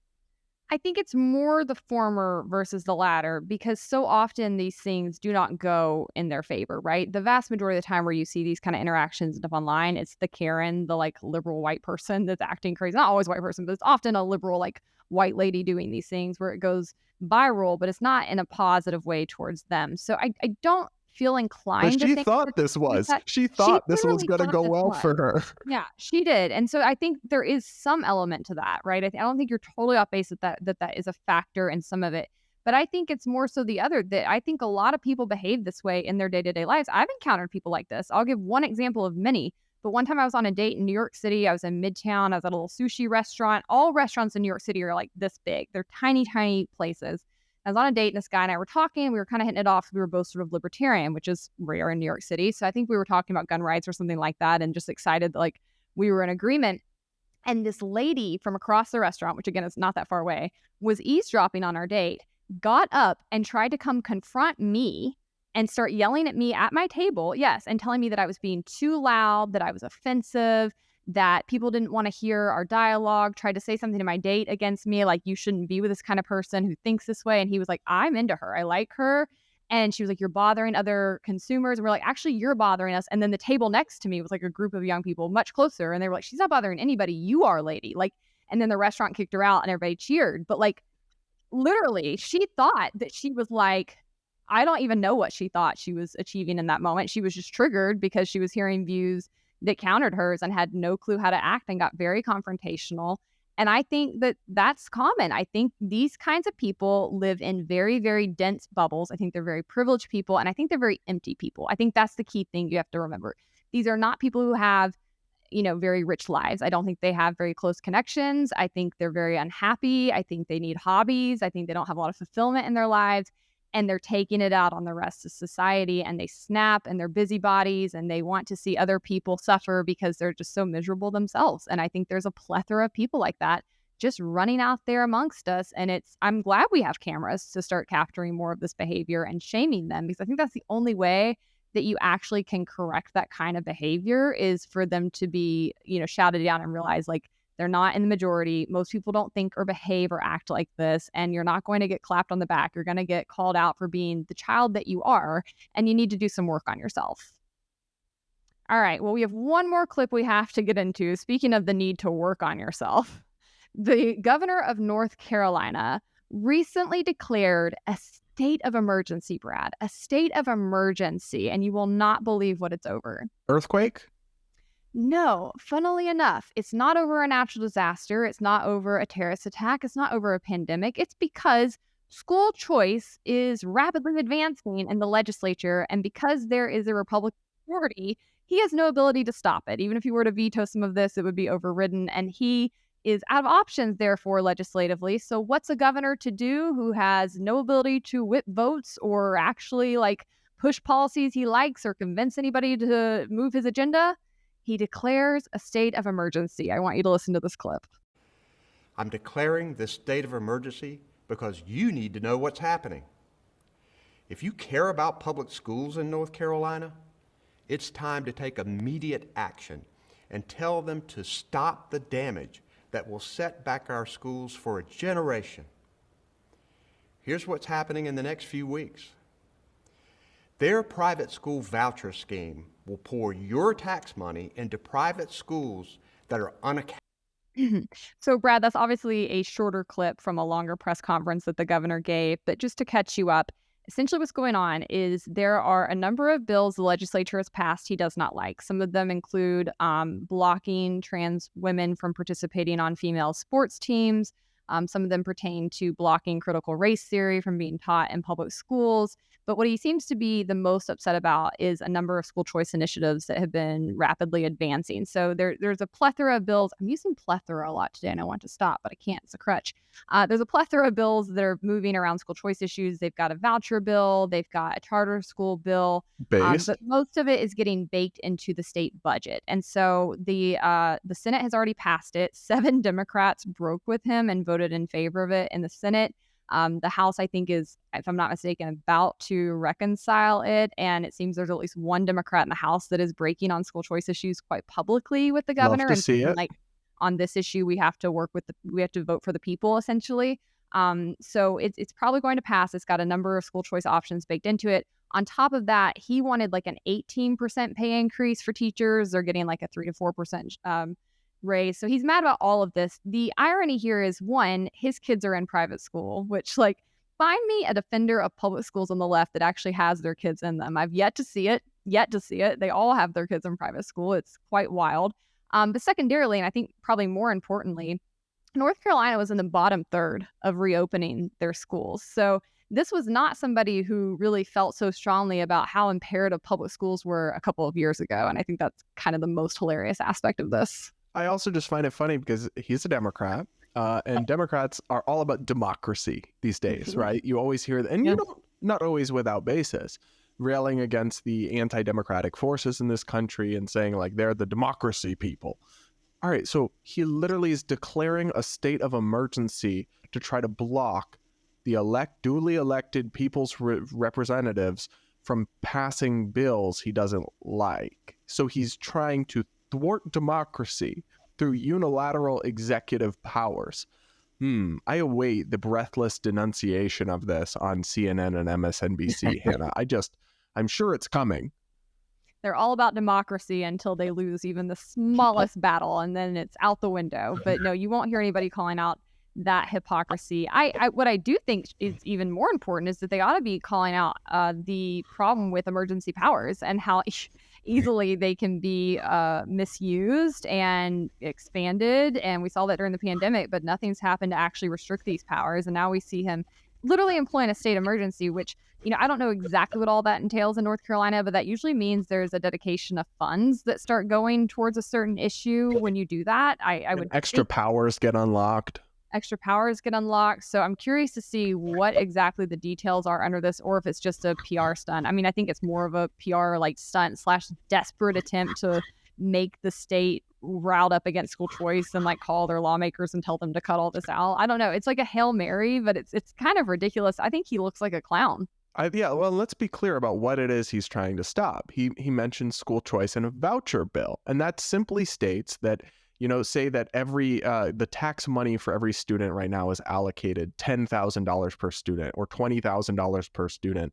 I think it's more the former versus the latter, because so often these things do not go in their favor, right? The vast majority of the time where you see these kind of interactions and stuff online, it's the Karen, the like liberal white person that's acting crazy. Not always white person, but it's often a liberal like white lady doing these things where it goes viral, but it's not in a positive way towards them. So I don't feel inclined but to think she thought this was going to go well for her. Yeah, she did. And so I think there is some element to that, right? I don't think you're totally off base that is a factor in some of it. But I think it's more so the other, that I think a lot of people behave this way in their day-to-day lives. I've encountered people like this. I'll give one example of many. But one time I was on a date in New York City. I was in Midtown. I was at a little sushi restaurant. All restaurants in New York City are like this big. They're tiny, tiny places. I was on a date and this guy and I were talking. We were kind of hitting it off. We were both sort of libertarian, which is rare in New York City. So I think we were talking about gun rights or something like that, and just excited that like we were in agreement. And this lady from across the restaurant, which again is not that far away, was eavesdropping on our date, got up and tried to come confront me and start yelling at me at my table. Yes. And telling me that I was being too loud, that I was offensive, that people didn't want to hear our dialogue, tried to say something to my date against me, like, you shouldn't be with this kind of person who thinks this way. And he was like, I'm into her. I like her. And she was like, you're bothering other consumers. And we're like, actually, you're bothering us. And then the table next to me was like a group of young people much closer. And they were like, she's not bothering anybody. You are, lady. Like, and then the restaurant kicked her out and everybody cheered. But like, literally, she thought that she was like, I don't even know what she thought she was achieving in that moment. She was just triggered because she was hearing views that countered hers and had no clue how to act and got very confrontational. And I think that that's common. I think these kinds of people live in very, very dense bubbles. I think they're very privileged people, and I think they're very empty people. I think that's the key thing you have to remember. These are not people who have, very rich lives. I don't think they have very close connections. I think they're very unhappy. I think they need hobbies. I think they don't have a lot of fulfillment in their lives. And they're taking it out on the rest of society, and they snap, and they're busybodies, and they want to see other people suffer because they're just so miserable themselves. And I think there's a plethora of people like that just running out there amongst us. And I'm glad we have cameras to start capturing more of this behavior and shaming them, because I think that's the only way that you actually can correct that kind of behavior is for them to be, shouted down and realize like they're not in the majority. Most people don't think or behave or act like this, and you're not going to get clapped on the back. You're going to get called out for being the child that you are, and you need to do some work on yourself. All right, well, we have one more clip we have to get into. Speaking of the need to work on yourself, the governor of North Carolina recently declared a state of emergency, Brad, a state of emergency, and you will not believe what it's over. Earthquake? No, funnily enough, it's not over a natural disaster. It's not over a terrorist attack. It's not over a pandemic. It's because school choice is rapidly advancing in the legislature, and because there is a Republican majority, he has no ability to stop it. Even if he were to veto some of this, it would be overridden, and he is out of options, therefore, legislatively. So what's a governor to do who has no ability to whip votes or actually like push policies he likes or convince anybody to move his agenda? He declares a state of emergency. I want you to listen to this clip. I'm declaring this state of emergency because you need to know what's happening. If you care about public schools in North Carolina, it's time to take immediate action and tell them to stop the damage that will set back our schools for a generation. Here's what's happening in the next few weeks. Their private school voucher scheme will pour your tax money into private schools that are unaccountable. So, Brad, that's obviously a shorter clip from a longer press conference that the governor gave. But just to catch you up, essentially what's going on is there are a number of bills the legislature has passed he does not like. Some of them include blocking trans women from participating on female sports teams. Some of them pertain to blocking critical race theory from being taught in public schools. But what he seems to be the most upset about is a number of school choice initiatives that have been rapidly advancing. So there's a plethora of bills. I'm using plethora a lot today, and I want to stop, but I can't. It's a crutch. There's a plethora of bills that are moving around school choice issues. They've got a voucher bill. They've got a charter school bill. But most of it is getting baked into the state budget. And so the Senate has already passed it. 7 Democrats broke with him and voted in favor of it in the Senate. The House, I think, is, if I'm not mistaken, about to reconcile it. And it seems there's at least one Democrat in the House that is breaking on school choice issues quite publicly with the governor. Love to see it. Like, on this issue, we have to vote for the people, essentially. So it's probably going to pass. It's got a number of school choice options baked into it. On top of that, he wanted like an 18% pay increase for teachers. They're getting like a 3 to 4% raise. So he's mad about all of this. The irony here is, one, his kids are in private school, which, like, find me a defender of public schools on the left that actually has their kids in them. I've yet to see it. They all have their kids in private school. It's quite wild. But secondarily, and I think probably more importantly, North Carolina was in the bottom third of reopening their schools. So this was not somebody who really felt so strongly about how imperative public schools were a couple of years ago. And I think that's kind of the most hilarious aspect of this. I also just find it funny because he's a Democrat, and Democrats are all about democracy these days, right? You always hear that, and you don't, not always without basis, railing against the anti-democratic forces in this country and saying like they're the democracy people. All right, so he literally is declaring a state of emergency to try to block the duly elected people's representatives from passing bills he doesn't like. So he's trying to thwart democracy through unilateral executive powers. I await the breathless denunciation of this on CNN and MSNBC, Hannah. I'm sure it's coming. They're all about democracy until they lose even the smallest battle, and then it's out the window. But no, you won't hear anybody calling out that hypocrisy. What I do think is even more important is that they ought to be calling out the problem with emergency powers and how easily they can be misused and expanded. And we saw that during the pandemic, but nothing's happened to actually restrict these powers. And now we see him literally employing a state emergency, which, I don't know exactly what all that entails in North Carolina, but that usually means there's a dedication of funds that start going towards a certain issue when you do that. I would extra powers get unlocked. So I'm curious to see what exactly the details are under this, or if it's just a PR stunt. I mean, I think it's more of a PR stunt / desperate attempt to make the state riled up against school choice and call their lawmakers and tell them to cut all this out. I don't know. It's like a Hail Mary, but it's kind of ridiculous. I think he looks like a clown. Yeah, well, let's be clear about what it is he's trying to stop. He mentioned school choice and a voucher bill, and that simply states that, say that every the tax money for every student right now is allocated $10,000 per student or $20,000 per student.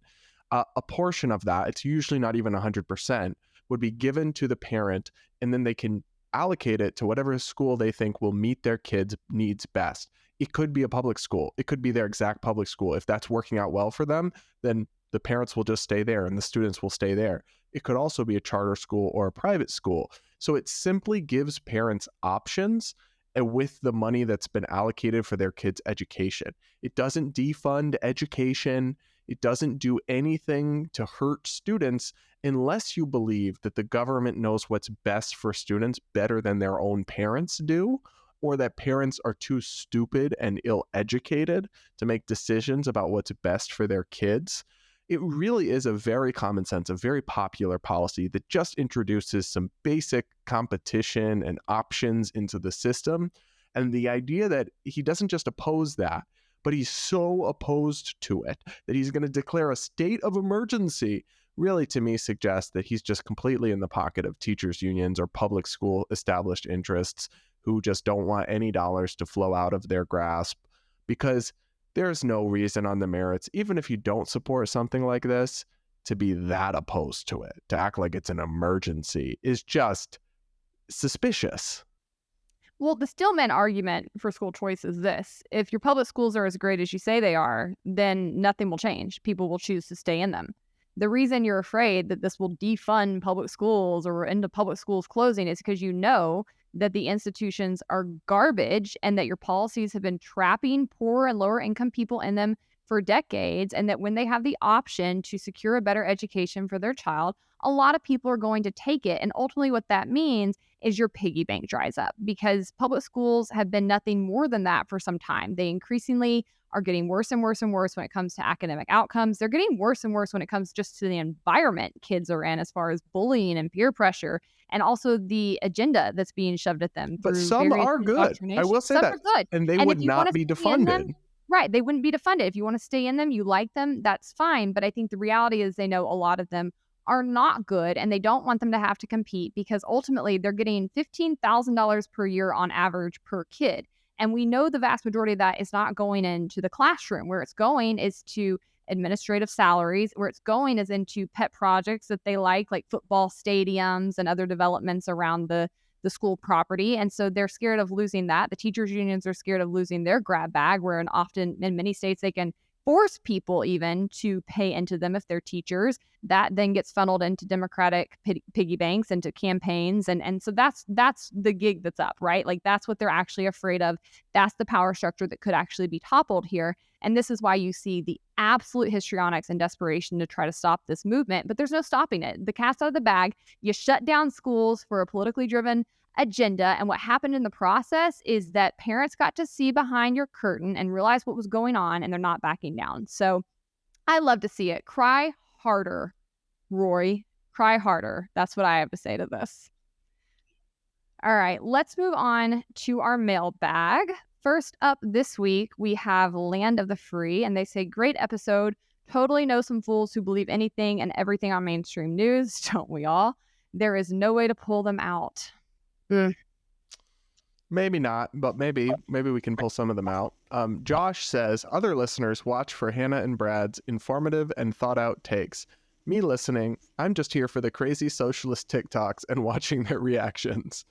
A portion of that, it's usually not even 100%, would be given to the parent, and then they can allocate it to whatever school they think will meet their kids' needs best. It could be a public school. It could be their exact public school. If that's working out well for them, then the parents will just stay there and the students will stay there. It could also be a charter school or a private school. So it simply gives parents options with the money that's been allocated for their kids' education. It doesn't defund education. It doesn't do anything to hurt students unless you believe that the government knows what's best for students better than their own parents do, or that parents are too stupid and ill-educated to make decisions about what's best for their kids. It really is a very common sense, a very popular policy that just introduces some basic competition and options into the system. And the idea that he doesn't just oppose that, but he's so opposed to it that he's going to declare a state of emergency, really, to me, suggests that he's just completely in the pocket of teachers' unions or public school established interests who just don't want any dollars to flow out of their grasp, because there's no reason on the merits, even if you don't support something like this, to be that opposed to it. To act like it's an emergency is just suspicious. Well, the Stillman argument for school choice is this. If your public schools are as great as you say they are, then nothing will change. People will choose to stay in them. The reason you're afraid that this will defund public schools or end up public schools closing is because you know that the institutions are garbage and that your policies have been trapping poor and lower income people in them for decades, and that when they have the option to secure a better education for their child, a lot of people are going to take it. And ultimately what that means is your piggy bank dries up, because public schools have been nothing more than that for some time. They increasingly are getting worse and worse and worse when it comes to academic outcomes. They're getting worse and worse when it comes just to the environment kids are in, as far as bullying and peer pressure, and also the agenda that's being shoved at them. But some are good. I will say some that. are good. And they And would if you not wanna be stay in them, defunded. right, they wouldn't be defunded. If you want to stay in them, you like them, that's fine. But I think the reality is they know a lot of them are not good, and they don't want them to have to compete, because ultimately they're getting $15,000 per year on average per kid. And we know the vast majority of that is not going into the classroom. Where it's going is to administrative salaries. Where it's going is into pet projects that they like football stadiums and other developments around the school property. And so they're scared of losing that. The teachers unions are scared of losing their grab bag, where often in many states they can force people even to pay into them if they're teachers. That then gets funneled into Democratic piggy banks, into campaigns. And so that's the gig that's up, right? That's what they're actually afraid of. That's the power structure that could actually be toppled here. And this is why you see the absolute histrionics and desperation to try to stop this movement. But there's no stopping it. The cat's out of the bag. You shut down schools for a politically driven agenda. And what happened in the process is that parents got to see behind your curtain and realize what was going on, and they're not backing down. So I love to see it. Cry harder, Roy. Cry harder. That's what I have to say to this. All right, let's move on to our mailbag. First up this week, we have Land of the Free, and they say, great episode. Totally know some fools who believe anything and everything on mainstream news. Don't we all? There is no way to pull them out. Maybe not, but maybe we can pull some of them out. Josh says, other listeners watch for Hannah and Brad's informative and thought out takes. Me listening, I'm just here for the crazy socialist TikToks and watching their reactions.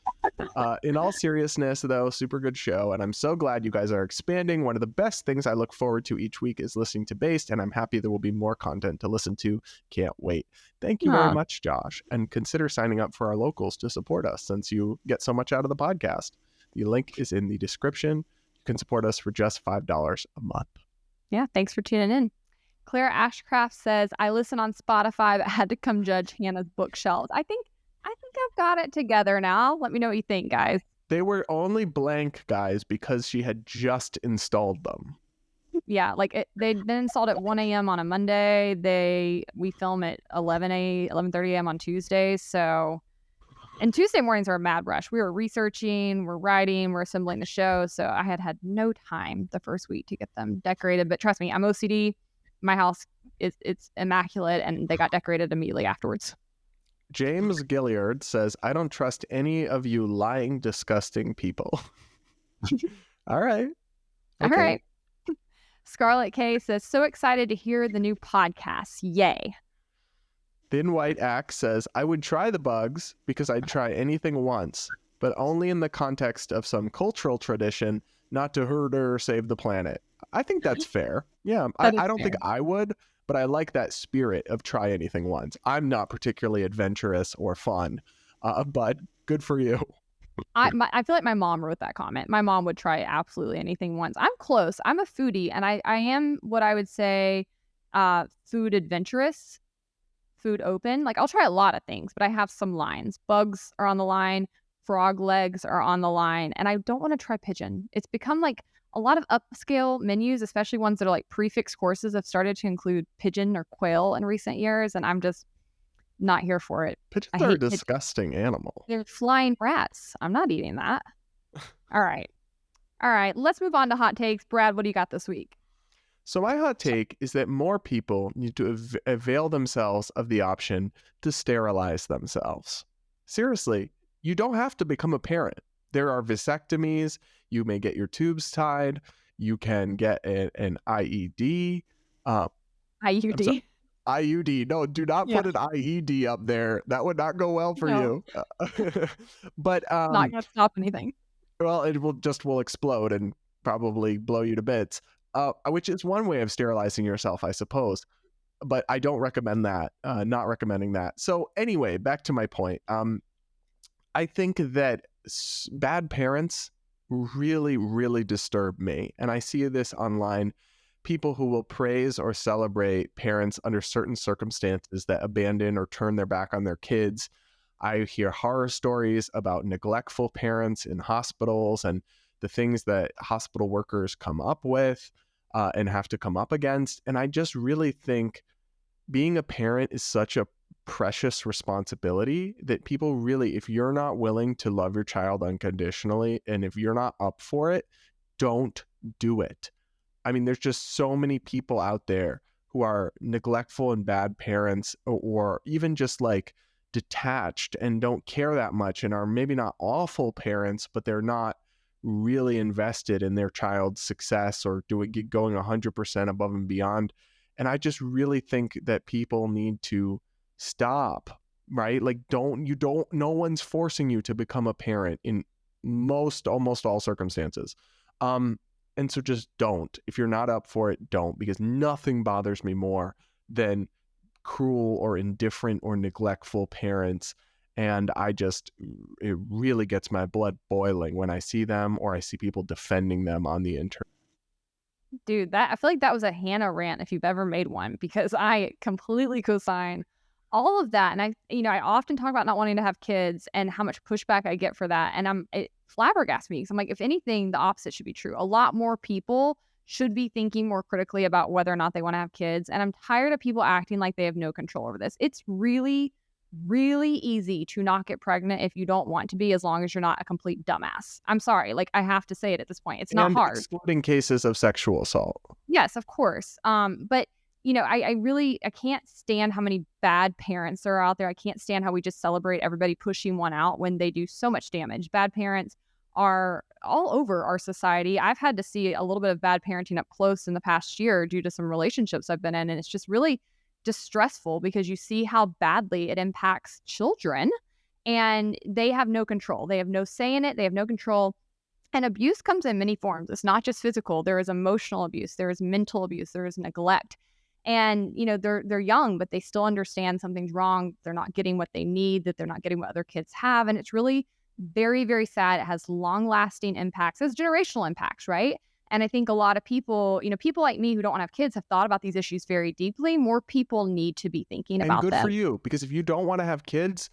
In all seriousness, though, super good show, and I'm so glad you guys are expanding. One of the best things I look forward to each week is listening to Based, and I'm happy there will be more content to listen to. Can't wait. Thank you very much, Josh, and consider signing up for our locals to support us, since you get so much out of the podcast. The link is in the description. You can support us for just $5 a month. Yeah, thanks for tuning in. Claire Ashcraft says, I listen on Spotify but had to come judge Hannah's bookshelves. I think I've got it together now. Let me know what you think, guys. They were only blank, guys, because she had just installed them. Yeah, they'd been installed at 1 a.m. on a Monday. We film at 11:30 a.m. on Tuesdays. And Tuesday mornings are a mad rush. We were researching, we're writing, we're assembling the show. So I had no time the first week to get them decorated. But trust me, I'm OCD. My house it's immaculate, and they got decorated immediately afterwards. James Gilliard says, I don't trust any of you lying, disgusting people. All right. All right. Scarlett K says, so excited to hear the new podcast. Yay. Thin White Axe says, I would try the bugs because I'd try anything once, but only in the context of some cultural tradition, not to hurt or save the planet. I think that's fair. Yeah, I don't think I would, but I like that spirit of try anything once. I'm not particularly adventurous or fun, but good for you. I feel like my mom wrote that comment. My mom would try absolutely anything once. I'm close. I'm a foodie, and I am what I would say food adventurous, food open. Like, I'll try a lot of things, but I have some lines. Bugs are on the line. Frog legs are on the line. And I don't want to try pigeon. It's become like a lot of upscale menus, especially ones that are like prefix courses, have started to include pigeon or quail in recent years. And I'm just not here for it. Pigeons are a disgusting animal. They're flying rats. I'm not eating that. All right. Let's move on to hot takes. Brad, what do you got this week? So my hot take is that more people need to avail themselves of the option to sterilize themselves. Seriously, you don't have to become a parent. There are vasectomies. You may get your tubes tied. You can get an IED. IUD. IUD. No, do not put an IED up there. That would not go well for you. But not going to stop anything. Well, it will explode and probably blow you to bits. Which is one way of sterilizing yourself, I suppose. But I don't recommend that. Not recommending that. So anyway, back to my point. I think that bad parents really, really disturb me. And I see this online. People who will praise or celebrate parents under certain circumstances that abandon or turn their back on their kids. I hear horror stories about neglectful parents in hospitals and the things that hospital workers come up with and have to come up against. And I just really think being a parent is such a precious responsibility that people really, if you're not willing to love your child unconditionally, and if you're not up for it, don't do it. I mean, there's just so many people out there who are neglectful and bad parents, or even just like detached and don't care that much and are maybe not awful parents, but they're not really invested in their child's success or going 100% above and beyond. And I just really think that people need to stop, right? Like, no one's forcing you to become a parent in almost all circumstances. And so just don't. If you're not up for it, don't, because nothing bothers me more than cruel or indifferent or neglectful parents. And it really gets my blood boiling when I see them or I see people defending them on the internet. Dude, I feel like that was a Hannah rant if you've ever made one, because I completely co-sign all of that. And I often talk about not wanting to have kids and how much pushback I get for that. And it flabbergasts me, because I'm like, if anything, the opposite should be true. A lot more people should be thinking more critically about whether or not they want to have kids. And I'm tired of people acting like they have no control over this. It's really, really easy to not get pregnant if you don't want to be, as long as you're not a complete dumbass. I'm sorry. Like, I have to say it at this point. It's not hard. Excluding cases of sexual assault. Yes, of course. But I can't stand how many bad parents there are out there. I can't stand how we just celebrate everybody pushing one out when they do so much damage. Bad parents are all over our society. I've had to see a little bit of bad parenting up close in the past year due to some relationships I've been in. And it's just really distressful, because you see how badly it impacts children, and they have no control. They have no say in it. They have no control. And abuse comes in many forms. It's not just physical. There is emotional abuse. There is mental abuse. There is neglect. And, they're young, but they still understand something's wrong. They're not getting what they need, that they're not getting what other kids have. And it's really very, very sad. It has long-lasting impacts. It has generational impacts, right? And I think a lot of people, people like me who don't want to have kids, have thought about these issues very deeply. More people need to be thinking about them. And good for you, because if you don't want to have kids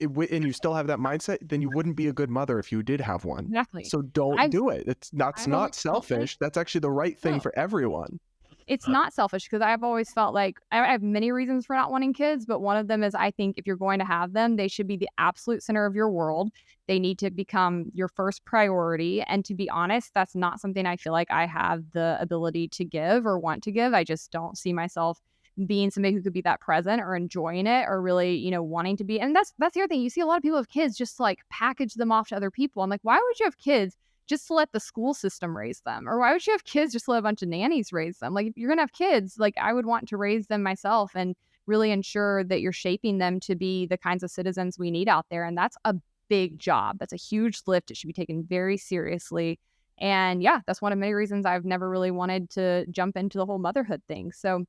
and you still have that mindset, then you wouldn't be a good mother if you did have one. Exactly. So don't do it. It's not selfish. That's actually the right thing for everyone. It's not selfish, because I've always felt like I have many reasons for not wanting kids, but one of them is I think if you're going to have them, they should be the absolute center of your world. They need to become your first priority. And to be honest, that's not something I feel like I have the ability to give or want to give. I just don't see myself being somebody who could be that present or enjoying it or really, wanting to be. And that's the other thing. You see a lot of people with kids just like package them off to other people. I'm like, why would you have kids just to let the school system raise them? Or why would you have kids just to let a bunch of nannies raise them? Like, if you're going to have kids, like I would want to raise them myself and really ensure that you're shaping them to be the kinds of citizens we need out there. And that's a big job. That's a huge lift. It should be taken very seriously. And yeah, that's one of many reasons I've never really wanted to jump into the whole motherhood thing. So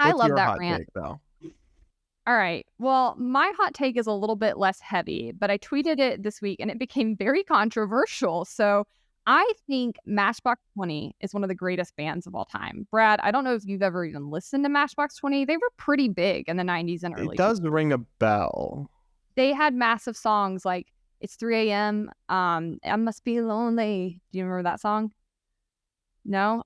I What's love your that hot rant. take, though? All right. Well, my hot take is a little bit less heavy, but I tweeted it this week and it became very controversial. So I think Matchbox 20 is one of the greatest bands of all time. Brad, I don't know if you've ever even listened to Matchbox 20. They were pretty big in the 90s and early It does 2000s. ring a bell. They had massive songs like It's 3 a.m. I Must Be Lonely. Do you remember that song? No?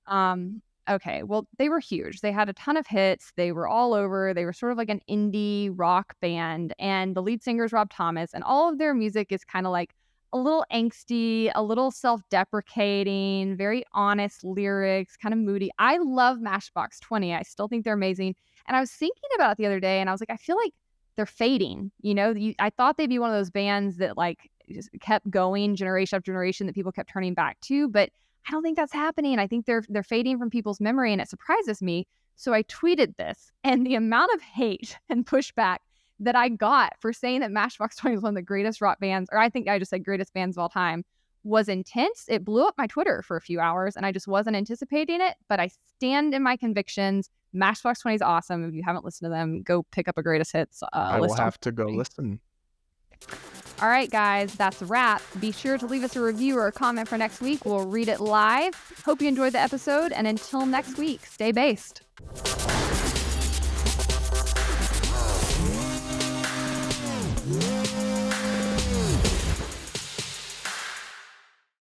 Okay. Well, they were huge. They had a ton of hits. They were all over. They were sort of like an indie rock band. And the lead singer is Rob Thomas. And all of their music is kind of like a little angsty, a little self-deprecating, very honest lyrics, kind of moody. I love Matchbox 20. I still think they're amazing. And I was thinking about it the other day and I was like, I feel like they're fading. I thought they'd be one of those bands that like just kept going generation after generation that people kept turning back to, but I don't think that's happening. I think they're fading from people's memory and it surprises me. So I tweeted this, and the amount of hate and pushback that I got for saying that Matchbox 20 is one of the greatest rock bands, or I think I just said greatest bands of all time, was intense. It blew up my Twitter for a few hours and I just wasn't anticipating it, but I stand in my convictions. Matchbox 20 is awesome. If you haven't listened to them, go pick up a greatest hits I will list. have to go listen. All right, guys, that's a wrap. Be sure to leave us a review or a comment for next week. We'll read it live. Hope you enjoyed the episode. And until next week, stay based.